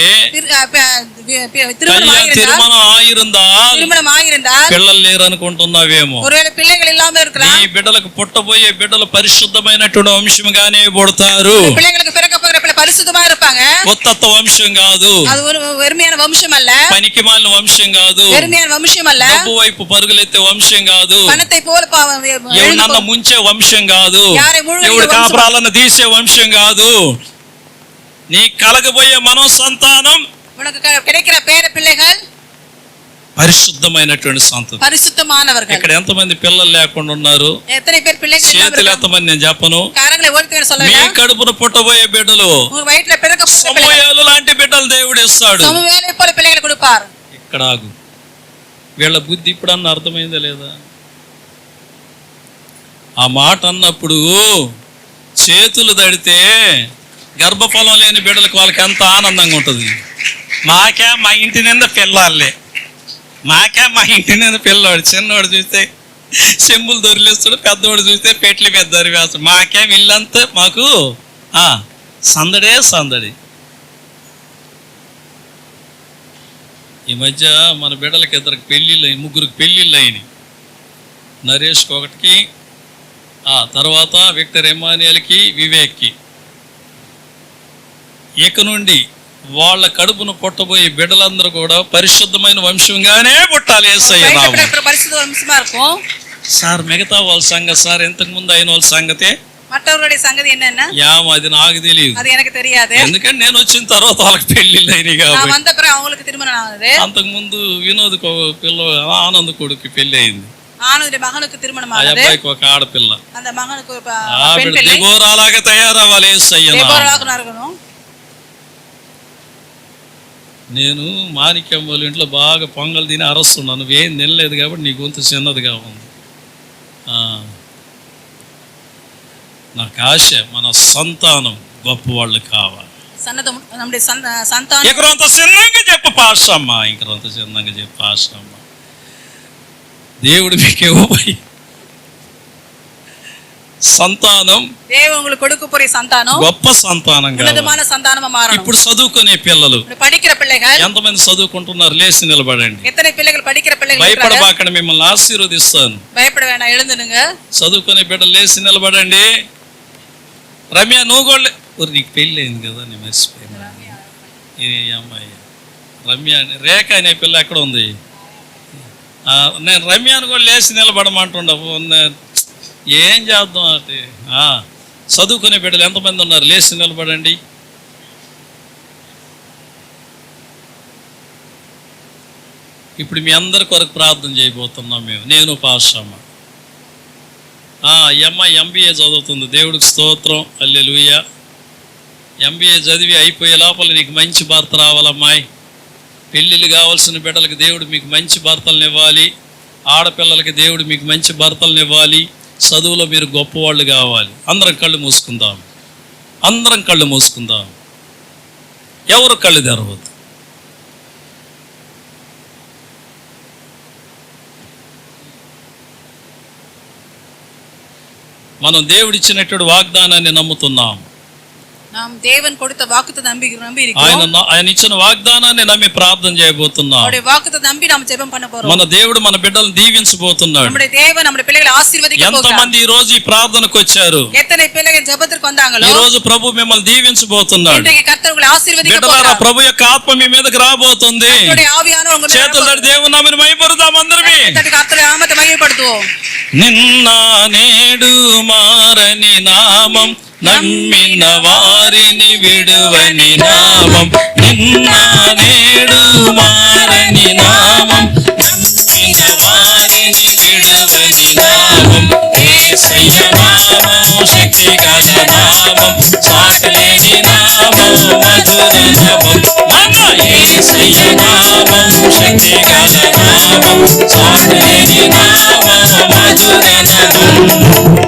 திருமணம் ஆகியிருந்தால் తిరుమణం ఆயிருందాల్ திருமணம் ஆகியிருந்தால் పిల్లలు లేరు అనుకుంటున్నావేమో. ஒருவேளை பிள்ளைகள் இல்லாம నీ இருக்கலாம். బిడ్డలకు పుట్టబోయే బిడ్డలు పరిశుద్ధమైనటువంటి వంశంగానే పుడతారు. பிள்ளைகளுக்கு பிறக்க போகிற பிள்ளை பரிசுத்தமா இருப்பாங்க. కొత్త వంశం కాదు, அது ஒரு வெறுமையான வம்சம் அல்ல, పనికి మాలిన వంశం కాదు, வெறுமையான வம்சம் அல்ல, డబ్బు వైపు పరుగులెత్తే వంశం కాదు, பணத்தை போல ఎవరినన్నా ముంచే వంశం కాదు, యారే మూడు ఎవడి వంశం. కాపురాలను తీసే వంశం కాదు. నీ కలగబోయే మనో సంతానం உனக்கு கிடைக்கிற பேர பிள்ளைகள் పరిశుద్ధమైనటువంటి సంతతి. பரிசுத்தமானவர்கள். ఇక్కడ ఎంతమంది పిల్లలు లేకుండా ఉన్నారు? எத்தனை பேர் பிள்ளைகள் இல்லாம చేతులు இருக்காங்க? ఎంతమంది నేను చెప్పను. காரங்களை ஓடித்து మీ சொல்லலாம். కడుపున పుట్టబోయే బిడ్డలు உங்க வயிற்றுல பிறக்க போகிற பிள்ளைகள் సమూయేలు లాంటి బిడ్డలు దేవుడు ఇస్తాడు. சமவேலை போல பிள்ளைகளை கொடுப்பார். ఇక్కడ ఆగు. వీళ్ళ బుద్ధి ఇప్పుడన్నా అర్థమైందా లేదా? ఆ మాట అన్నప్పుడు చేతులు తడితే గర్భఫలం లేని బిడ్డలకు వాళ్ళకి ఎంత ఆనందంగా ఉంటుంది. మాకే మా ఇంటి నిండా పిల్లాలే, మాకే మా ఇంటి నిండా పిల్లవాడు. చిన్నవాడు చూస్తే చెంబులు దొరిలేస్తాడు, పెద్దవాడు చూస్తే పెట్ల మీద దొరివేస్తాడు. మాకేం ఇల్లంతా మాకు సందడే సందడి. ఈ మధ్య మన బిడ్డలకి ఇద్దరికి పెళ్ళిళ్ళు, ముగ్గురికి పెళ్ళిళ్ళు అయినాయి. నరేష్కి ఒకటికి, తర్వాత విక్టర్ ఎమానియల్కి, వివేక్కి. ఇక నుండి వాళ్ళ కడుపును పుట్టబోయే బిడ్డలందరూ కూడా పరిశుద్ధమైన వంశంగానే పుట్టాలి. యేసయ్య నామములో. సార్ మిగతా వాళ్ళ సంగతి సార్, ఇంతకు ముందు అయిన వాళ్ళ సంగతే సంగతి ఏంటన్నా అది నాకు తెలియదు. అది எனக்கு தெரியாது. ఎందుకంటే నేను వచ్చిన తర్వాత వాళ్ళకి పెళ్లిళ్ళు అయినాయి కాబట్టి. அவங்களுக்கு திருமணம் ஆனது. అంతకు ముందు వినోద్ పిల్ల ఆనంద్ కొడుకు పెళ్లి అయింది. ఆనంద్ మగనుకు తిరుమణం ఆనది. అబ్బాయికి ఒక ఆడపిల్ల. அந்த மகனுக்கு பெண் பிள்ளை. దెబోరాలాగా తయారవ్వాలి యేసయ్య నామములో. దెబోరాలాగా నరగను. నేను మాణిక్యం వాళ్ళ ఇంట్లో బాగా పొంగల్ తిని అరస్తున్నాను. నువ్వేం తినలేదు కాబట్టి నీ గొంతు చిన్నదిగా ఉంది. నాకు ఆశ మన సంతానం గొప్పవాళ్ళు కావాలి. ఇంకరంత చిన్నంగా చెప్పు పాషమ్మ, ఇంకరంత చిన్నంగా చెప్పు పాషమ్మ. దేవుడు మీకేమోపోయి సంతానం, దేవుడు కొడుకు పొరి సంతానం గొప్ప సంతానం కావాలి. ఇప్పుడు చదువుకునే పిల్లలు ఎంతమంది చదువుకుంటున్నారు? లేచి నిలబడండి. భయపడబాకండి, మిమ్మల్ని ఆశీర్వదిస్తాను. చదువుకునే బిడ్డలు లేచి నిలబడండి. రమ్య నువ్వు కూడా నీకు పెళ్ళి అయింది కదా, నేను మర్చిపోయినా. ఈ అమ్మాయి రమ్య, రేఖ అనే పిల్ల ఎక్కడ ఉంది? నేను రమ్యాను కూడా లేచి నిలబడమంటుండవు. ఏం చేద్దాం అంటే చదువుకునే బిడ్డలు ఎంతమంది ఉన్నారు? లేచి నిలబడండి. ఇప్పుడు మీ అందరి కొరకు ప్రార్థన చేయబోతున్నాం మేము, నేను పాషమ్మ. ఈ అమ్మాయి MBA చదువుతుంది. దేవుడికి స్తోత్రం, హల్లెలూయా. MBA చదివి అయిపోయే లోపల నీకు మంచి భర్త రావాలమ్మాయి. పెళ్ళిళ్ళు కావాల్సిన బిడ్డలకి దేవుడు మీకు మంచి భర్తలను ఇవ్వాలి. ఆడపిల్లలకి దేవుడు మీకు మంచి భర్తలను ఇవ్వాలి. చదువులో మీరు గొప్పవాళ్ళు కావాలి. అందరం కళ్ళు మూసుకుందాం, అందరం కళ్ళు మూసుకుందాం. ఎవరు కళ్ళు తెరవద్దు. మనం దేవుడిచ్చినటువంటి వాగ్దానాన్ని నమ్ముతున్నాం. தேவன் கொடுத்த வாக்குத்தை நம்பி ఆయన ఇచ్చిన వాగ్దానాన్ని నమ్మి ప్రార్థన చేయబోతున్నాం. அவருடைய வாக்குத்தை நம்பி நாம ஜெபம் பண்ண போறோம். మన దేవుడు మన బిడ్డలను దీవించబోతున్నాడు. நம்முடைய தேவன் நம்முடைய பிள்ளைகளை ஆசீர்வதிக்க போகிறார். ఎంతమంది ఈ రోజు ఈ ప్రార్థనకు వచ్చారు? எத்தனை பிள்ளைகள் ஜெபத்திற்கு வந்தாங்களோ ఈ రోజు ప్రభు మిమ్మల్ని దీవించబోతున్నాడు. இன்றைக்கு கர்த்தர் உங்களை ஆசீர்வதிக்க బిడ్డలారా, போகிறார். ప్రభు యొక్క ఆత్మ మీ మీదకి రాబోతుంది. கர்த்தருடைய ஆவியானவர் உங்க மேல் చేతులు తట్టి దేవుని నామమును మహిమపరుద్దాం అందరమే. கர்த்தருடைய நாமத்தை மகிமைப்படுத்துவோம். నిన్న నేడు మారని నామం, నమ్మిన వారిని విడువని నామం. నిన్న నేడు మారని నామం, నమ్మిన వారిని విడువని నామం. యేసయ్య నామం శక్తి గల నామం, సాటిలేని నామం, మధుర నామం. మన యేసయ్య నామం శక్తి గల నామం, సాటిలేని నామం, మధుర నామం.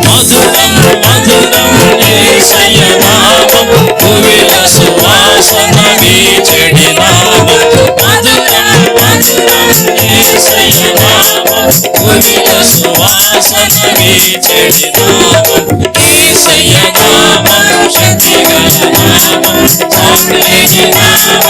మధురం మధురం యేసయ్య నామం, భువిల సువాసన వీచెడి నామం. మధురం మధురం యేసయ్య నామం, భువిల సువాసన వీచెడి నామం. యేసయ్య నామం శక్తి గల నామం, సాటిలేని నామం,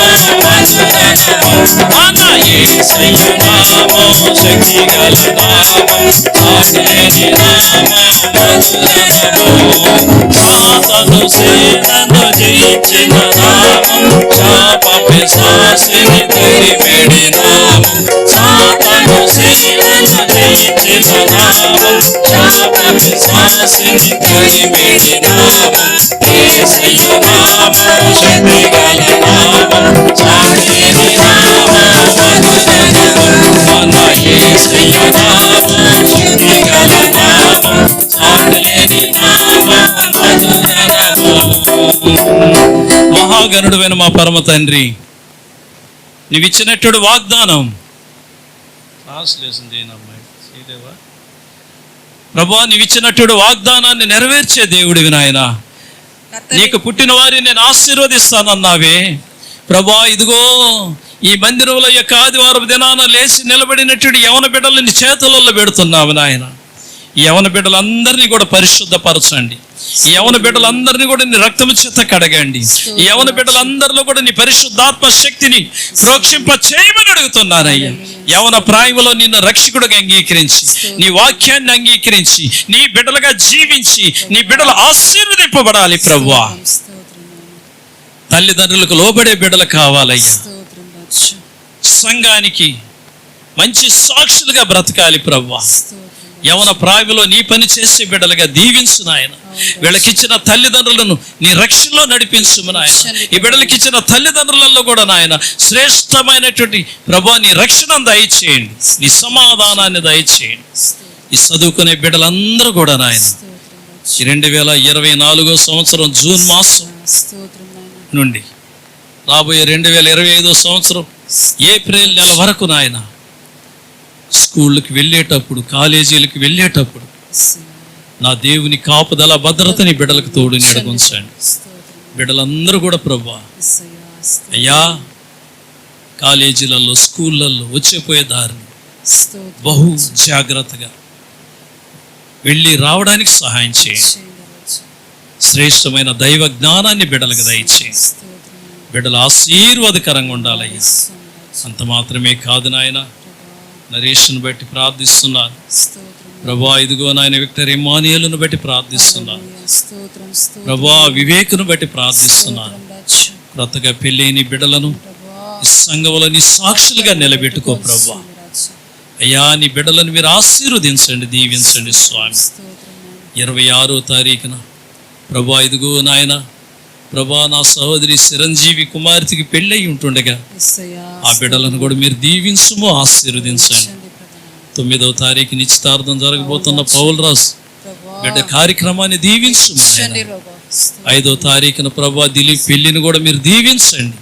మధుర నామం. మన యేసయ్య నామం శక్తి గల నామం, సాటిలేని నామం, మధుర నామం. సాతాను సేనను జయించిన నామం, శాప పిశాచిని తరిమెడి నామం. సాతాను సేనను జయించిన నామం, శాప పిశాచిని తరిమెడి నామం. యేసయ్య నామం శక్తి గల నామం, సాటిలేని నామం, మధుర నామం. మన యేసయ్య నామం శక్తి గల నామం, సాటిలేని నామం, మధుర నామం. మహాగణుడైన మా పరమ తండ్రి, నీవిచ్చినటువంటి వాగ్దానం ప్రభువా, నీవిచ్చినటువంటి వాగ్దానాన్ని నెరవేర్చే దేవుడివి నాయన. నీకు పుట్టిన వారిని నేను ఆశీర్వదిస్తానన్నావే ప్రభువా. ఇదిగో ఈ మందిరంలో యొక్క ఆదివారం దినాన లేచి నిలబడినటువంటి యవన బిడ్డలని చేతులలో పెడుతున్నావు నాయన. ఈ యవన బిడ్డలందరినీ కూడా పరిశుద్ధపరచండి. ఈ యవన బిడ్డలందరినీ కూడా నీ రక్తము చేత కడగండి. ఈ యవన బిడ్డలందరిలో కూడా నీ పరిశుద్ధాత్మ శక్తిని ప్రోక్షింప చేయమని అడుగుతున్నానయ్యా. యవన ప్రాయములో నిన్ను రక్షకుడిగా అంగీకరించి, నీ వాక్యాన్ని అంగీకరించి, నీ బిడ్డలుగా జీవించి, నీ బిడ్డలు ఆశీర్వదింపబడాలి ప్రభువా. తల్లిదండ్రులకు లోబడే బిడ్డలు కావాలయ్యా. సంఘానికి మంచి సాక్షులుగా బ్రతకాలి ప్రభువా. యవన ప్రాయములో నీ పని చేసే బిడ్డలుగా దీవించు నాయన. వీళ్ళకిచ్చిన తల్లిదండ్రులను నీ రక్షణలో నడిపించుము నాయన. ఈ బిడ్డలకిచ్చిన తల్లిదండ్రులలో కూడా నాయన శ్రేష్టమైనటువంటి ప్రభువా నీ రక్షణ దయచేయండి, నీ సమాధానాన్ని దయచేయండి. ఈ చదువుకునే బిడ్డలందరూ కూడా నాయన ఈ 2024 సంవత్సరం జూన్ మాసం నుండి రాబోయే 2025 సంవత్సరం ఏప్రిల్ నెల వరకు నాయన స్కూళ్ళకి వెళ్ళేటప్పుడు, కాలేజీలకు వెళ్ళేటప్పుడు నా దేవుని కాపుదల భద్రతని బిడ్డలకు తోడు నడుపుంచండి. బిడ్డలందరూ కూడా ప్రభువా అయ్యా కాలేజీలలో, స్కూళ్ళల్లో వచ్చేపోయే దారిని బహు జాగ్రత్తగా వెళ్ళి రావడానికి సహాయం చేయండి. శ్రేష్టమైన దైవ జ్ఞానాన్ని బిడ్డలకు దయచేయండి. బిడ్డలు ఆశీర్వాదకరంగా ఉండాలయ్యా. అంత మాత్రమే కాదు నాయన, నరేష్ను బట్టి ప్రార్థిస్తున్నాను ప్రభా. ఇదిగో నాయన విక్టర్ ఎమానియల్ను బట్టి ప్రార్థిస్తున్నాను ప్రభా. వివేకును బట్టి ప్రార్థిస్తున్నాను. క్రొత్తగా పెళ్ళైన బిడ్డలను ఈ సంఘములో నీ సాక్షులుగా నిలబెట్టుకో ప్రభా. అయ్యా నీ బిడ్డలను మీరు ఆశీర్వదించండి, దీవించండి స్వామి. 26వ తారీఖున ప్రభా ఇదిగో నాయన ప్రభా నా సహోదరి చిరంజీవి కుమార్తెకి పెళ్ళయి ఉంటుండగా ఆ బిడ్డలను కూడా మీరు దీవించుము, ఆశీర్వదించండి. 9వ తారీఖు నిశ్చితార్థం జరగబోతున్న పౌల్రాజ్ బిడ్డ కార్యక్రమాన్ని దీవించుము. 5వ తారీఖున ప్రభా దిలీప్ పెళ్లిని కూడా మీరు దీవించండి.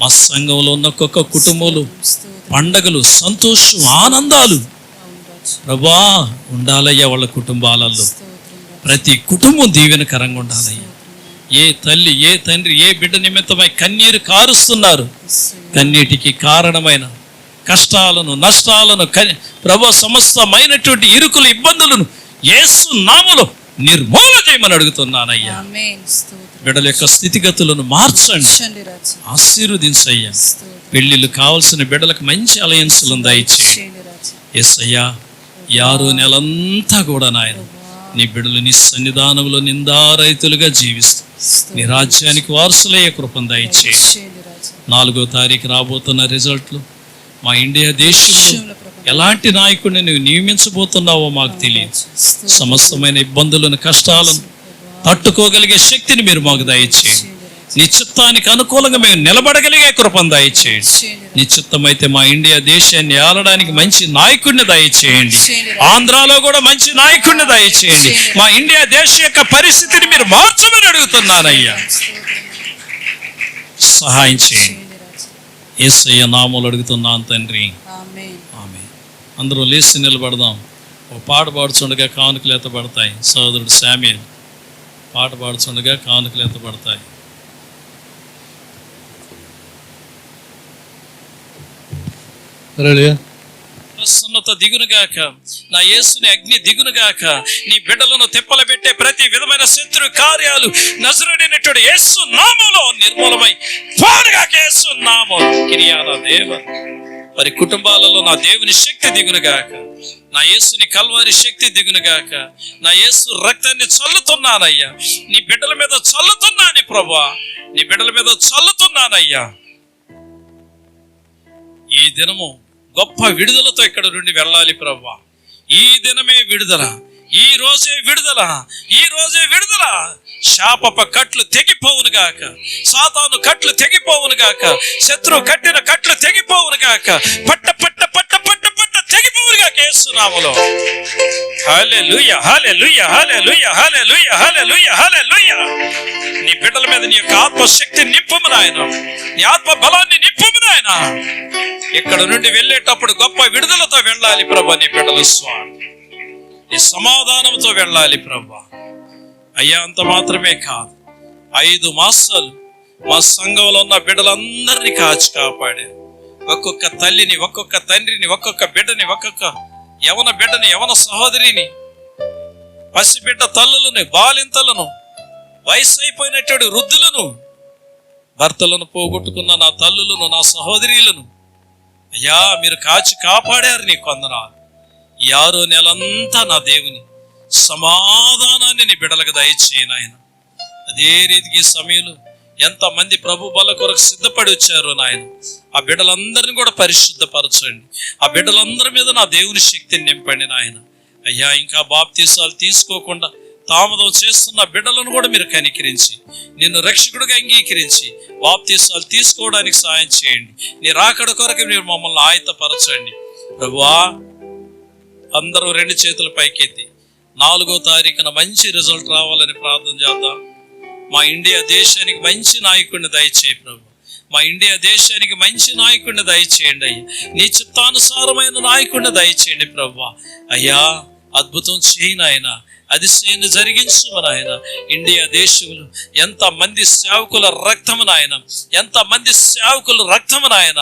మా సంఘంలో ఉన్న ఒక్కొక్క కుటుంబంలో పండగలు, సంతోషం, ఆనందాలు ప్రభా ఉండాలయ్యా. వాళ్ళ కుటుంబాలలో ప్రతి కుటుంబం దీవెనకరంగా ఉండాలయ్యా. ఏ తల్లి, ఏ తండ్రి, ఏ బిడ్డ నిమిత్తమై కన్నీరు కారుస్తున్నారు, కన్నీటికి కారణమైన కష్టాలను, నష్టాలను ప్రభు సమస్తమైనటువంటి ఇరుకులు, ఇబ్బందులను యేసు నామములో నిర్మూలన చేయమని అడుగుతున్నానయ్యా. బిడ్డల యొక్క స్థితిగతులను మార్చండి, ఆశీర్వదించయ్యా. పెళ్లిళ్ళు కావాల్సిన బిడ్డలకు మంచి అలయన్సులను దయచేయండి యేసయ్యా. 6వ నెలంతా కూడా నాయన నీ బిడ్డలు నీ సన్నిధానంలో నిందారైతులుగా జీవిస్తూ నీ రాజ్యానికి వారసులయ్యే కృపను దయచేయండి. 4వ తారీఖు రాబోతున్న రిజల్ట్లు మా ఇండియా దేశంలో ఎలాంటి నాయకుడిని నువ్వు నియమించబోతున్నావో మాకు తెలియదు. సమస్తమైన ఇబ్బందులను, కష్టాలను తట్టుకోగలిగే శక్తిని మీరు మాకు దయచేయండి. నీ చిత్తానికి అనుకూలంగా మేము నిలబడగలిగే కృపను దయచేయండి. నీ చిత్తమైతే మా ఇండియా దేశాన్ని ఆలడానికి మంచి నాయకుడిని దయచేయండి. ఆంధ్రాలో కూడా మంచి నాయకుడిని దయచేయండి. మా ఇండియా దేశం యొక్క పరిస్థితిని మీరు మార్చమని అడుగుతున్నానయ్యా. సహాయం చేయండి యేసయ్య నామములో అడుగుతున్నాను తండ్రి, ఆమేన్. అందరూ లేచి నిలబడదాం. ఒక పాట పాడుచుండగా కానుకలు ఎత్తబడతాయి. సోదరుడు శామ్యూయల్ పాట పాడుచుండగా కానుకలు ఎత్తబడతాయి. ప్రసన్నత దిగునుగాక, నా యేసుని అగ్ని దిగునుగాక. నీ బిడ్డలను తిప్పల పెట్టే ప్రతి విధమైన శత్రు కార్యాలు నజరేయుడైనటువంటి యేసు నామములో నిర్మూలమై పోనుగాక. యేసు నామములో కిరియాల దేవ వారి కుటుంబాలలో నా దేవుని శక్తి దిగునుగాక, నా యేసుని కల్వారి శక్తి దిగునుగాక. నా యేసు రక్తాన్ని చల్లుతున్నానయ్యా, నీ బిడ్డల మీద చల్లుతున్నాను ప్రభువా, నీ బిడ్డల మీద చల్లుతున్నానయ్యా. ఈ దినము గొప్ప విడుదలతో ఇక్కడ నుండి వెళ్ళాలి ప్రభువా. ఈ దినమే విడుదల, ఈ రోజే విడుదల, ఈ రోజే విడుదల. శాపప కట్లు తెగిపోవును గాక, సాతాను కట్లు తెగిపోవును గాక, శత్రువు కట్టిన కట్లు తెగిపోవును గాక, పట్ట పట్ట పట్ట పట్ట పట్ట తెగిపోవును గాక యేసు నామములో. హల్లెలూయా, హల్లెలూయా, హల్లెలూయా, హల్లెలూయా, హల్లెలూయా, హల్లెలూయా. నీ బిడ్డల మీద నీ యొక్క ఆత్మశక్తి నింపుము నాయన, నీ ఆత్మ బలాన్ని నింపుము నాయన. ఇక్కడ నుండి వెళ్ళేటప్పుడు గొప్ప విడుదలతో వెళ్ళాలి ప్రభా. నీ బిడ్డల స్వామి నీ సమాధానంతో వెళ్ళాలి ప్రభా. అయ్యా అంత మాత్రమే కాదు, 5 మాసాలు మా సంఘంలో ఉన్న బిడ్డలందరినీ కాచి కాపాడారు. ఒక్కొక్క తల్లిని, ఒక్కొక్క తండ్రిని, ఒక్కొక్క బిడ్డని, ఒక్కొక్క యవన బిడ్డని, యవన సహోదరిని పసిబిడ్డ తల్లులను, బాలింతలను, వయసు అయిపోయినటువంటి వృద్ధులను, భర్తలను పోగొట్టుకున్న నా తల్లులను, నా సహోదరీలను అయ్యా మీరు కాచి కాపాడారు, నీ వందనాలు. ఈ 6వ నెలంతా నా దేవుని సమాధానాన్ని నీ బిడ్డలకు దయచేయను ఆయన. అదే రీతికి ఈ సమయంలో ఎంతమంది ప్రభు బల కొరకు సిద్ధపడి వచ్చారో నాయన, ఆ బిడ్డలందరినీ కూడా పరిశుద్ధపరచండి. ఆ బిడ్డలందరి మీద నా దేవుని శక్తిని నింపండి నాయన. అయ్యా ఇంకా బాప్తీసాలు తీసుకోకుండా తామదం చేస్తున్న బిడ్డలను కూడా మీరు కనికరించి, నిన్ను రక్షకుడిగా అంగీకరించి బాప్తీసాలు తీసుకోవడానికి సాయం చేయండి. నీ రాకడ కొరకు మీరు మమ్మల్ని ఆయత్తపరచండి ప్రభువా. అందరూ 2 చేతుల పైకెత్తి 4వ తారీఖున మంచి రిజల్ట్ రావాలని ప్రార్థన చేద్దాం. మా ఇండియా దేశానికి మంచి నాయకుడిని దయచేయి ప్రభు. మా ఇండియా దేశానికి మంచి నాయకుడిని దయచేయండి అయ్యా. నీ చిత్తానుసారమైన నాయకుడిని దయచేయండి ప్రభు. అయ్యా అద్భుతం చేయను ఆయన, అతిశయాన్ని జరిగించుమని ఆయన. ఇండియా దేశంలో ఎంతమంది సేవకుల రక్తము నాయన, ఎంతమంది సేవకుల రక్తము నాయన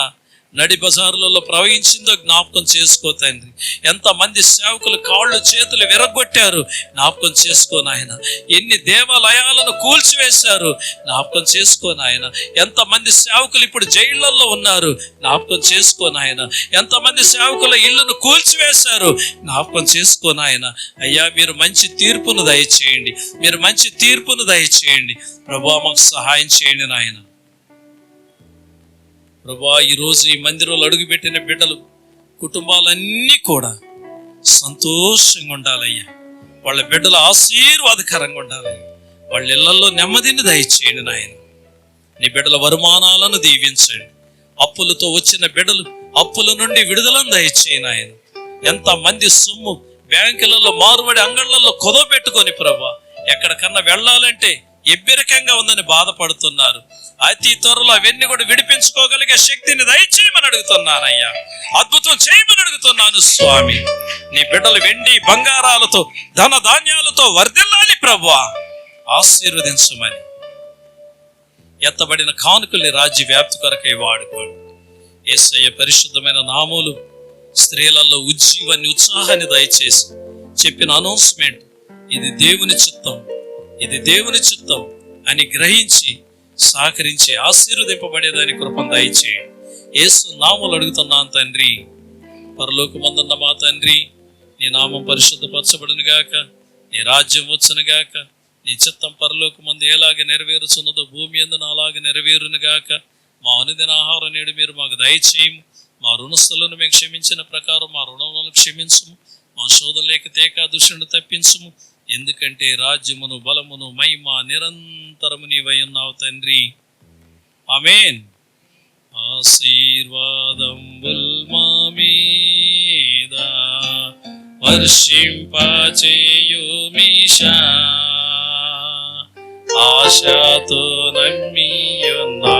నడి బజారులలో ప్రవహించిందో జ్ఞాపకం చేసుకో తండ్రి. ఎంతమంది సేవకులు కాళ్ళు చేతులు విరగొట్టారు జ్ఞాపకం చేసుకో నాయన. ఎన్ని దేవాలయాలను కూల్చివేశారు జ్ఞాపకం చేసుకో నాయన. ఎంతమంది సేవకులు ఇప్పుడు జైళ్లలో ఉన్నారు జ్ఞాపకం చేసుకో నాయన. ఎంతమంది సేవకుల ఇల్లును కూల్చివేశారు జ్ఞాపకం చేసుకో నాయన. అయ్యా మీరు మంచి తీర్పును దయచేయండి, మీరు మంచి తీర్పును దయచేయండి ప్రభువా. మాకు సహాయం చేయండి నాయన. ప్రభువా ఈరోజు ఈ మందిరంలో అడుగుపెట్టిన బిడ్డలు కుటుంబాలన్నీ కూడా సంతోషంగా ఉండాలయ్యా. వాళ్ళ బిడ్డలు ఆశీర్వాదకరంగా ఉండాలయ్యా. వాళ్ళ ఇళ్లలో నెమ్మదిని దయచేయండి నాయన. నీ బిడ్డల వరుమానాలను దీవించండి. అప్పులతో వచ్చిన బిడ్డలు అప్పుల నుండి విడుదలను దయచేయండి నాయన. ఎంతమంది సొమ్ము బ్యాంకులలో మారుబడి అంగళ్ళల్లో కుదవబెట్టుకొని ప్రభా ఎక్కడికన్నా వెళ్ళాలంటే ఎబ్బెరకంగా ఉందని బాధపడుతున్నారు. అతి త్వరలో అవన్నీ కూడా విడిపించుకోగలిగే శక్తిని దయచేయమని అడుగుతున్నానయ్యా. అద్భుతం చేయమని అడుగుతున్నాను స్వామి. నీ బిడ్డలు వెండి బంగారాలతో ధన ధాన్యాలతో వర్ధిల్లాలి ప్రభువా. ఆశీర్వదించమని ఎత్తబడిన కానుకల్ని రాజ్య వ్యాప్తి కొరకై వాడుకోండి. యేసయ్య పరిశుద్ధమైన నామములు స్త్రీలలో ఉజ్జీవాన్ని, ఉత్సాహాన్ని దయచేసి చెప్పిన అనౌన్స్మెంట్ ఇది దేవుని చిత్తం, ఇది దేవుని చిత్తం అని గ్రహించి సహకరించి ఆశీర్వదింపబడేదాని కృపను దయచేయండి. యేసు నామములు అడుగుతున్నాను తండ్రి. పరలోకమందున్న మా తండ్రి, నీ నామం పరిశుద్ధపరచబడును గాక, నీ రాజ్యం వచ్చును గాక, నీ చిత్తం పరలోకమందు ఎలాగ నెరవేరుచున్నదో భూమి యందున అలాగే నెరవేరును గాక. మా అనుదిన ఆహారం నేడు మీరు మాకు దయచేయము. మా రుణస్థులను మేము క్షమించిన ప్రకారం మా రుణములను క్షమించుము. మా శోధన లేక తేక దుష్టుని తప్పించుము. ఎందుకంటే రాజ్యమును, బలమును, మహిమ నిరంతరము నీవై ఉన్నావు తండ్రి. ఆమేన్. ఆశీర్వాదంబుల్ మా మీద వర్షింపచేయుమీశా, ఆశతో నమ్మియున్నాము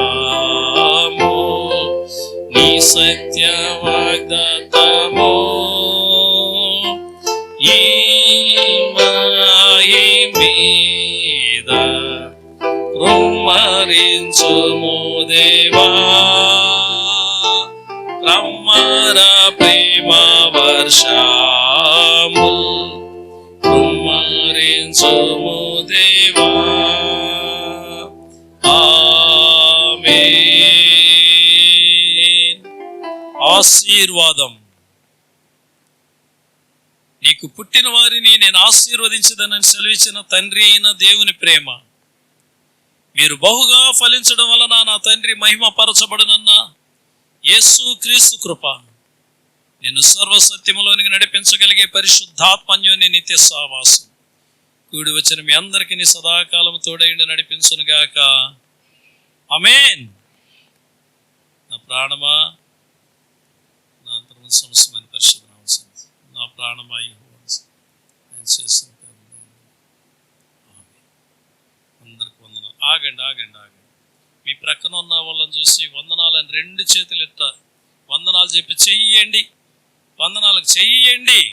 నీ సత్య వాగ్దానము. ఈ మాయి మీద కృమ్మరించుము దేవా, క్రమ్మర ప్రేమ వర్షము కృమ్మరించుము దేవా. ఆమేన్. ఆశీర్వాదం. నీకు పుట్టిన వారిని నేను ఆశీర్వదించదనని సెలవిచ్చిన తండ్రి అయిన దేవుని ప్రేమ, మీరు బహుగా ఫలించడం వలన నా తండ్రి మహిమ పరచబడునన్న యేసు క్రీస్తు కృప, నిన్ను సర్వసత్యములోనికి నడిపించగలిగే పరిశుద్ధాత్మన్యోని నిత్య సహవాసం కూడి వచ్చిన మీ అందరికీ నీ సదాకాలం తోడైండి నడిపించునుగాక. ఆమేన్. నా ప్రాణమా నా అంతర్మ సమస్తమైన పరిశుద్ధ నా ప్రాణమా నేను చేసిన అందరికి వందనాలు. ఆగండి ఆగండి ఆగండి. మీ ప్రక్కన ఉన్న వాళ్ళని చూసి వందనాలని 2 చేతులు ఇట్ట వందనాలు చెప్పి చెయ్యండి. వందనాలకు చెయ్యండి.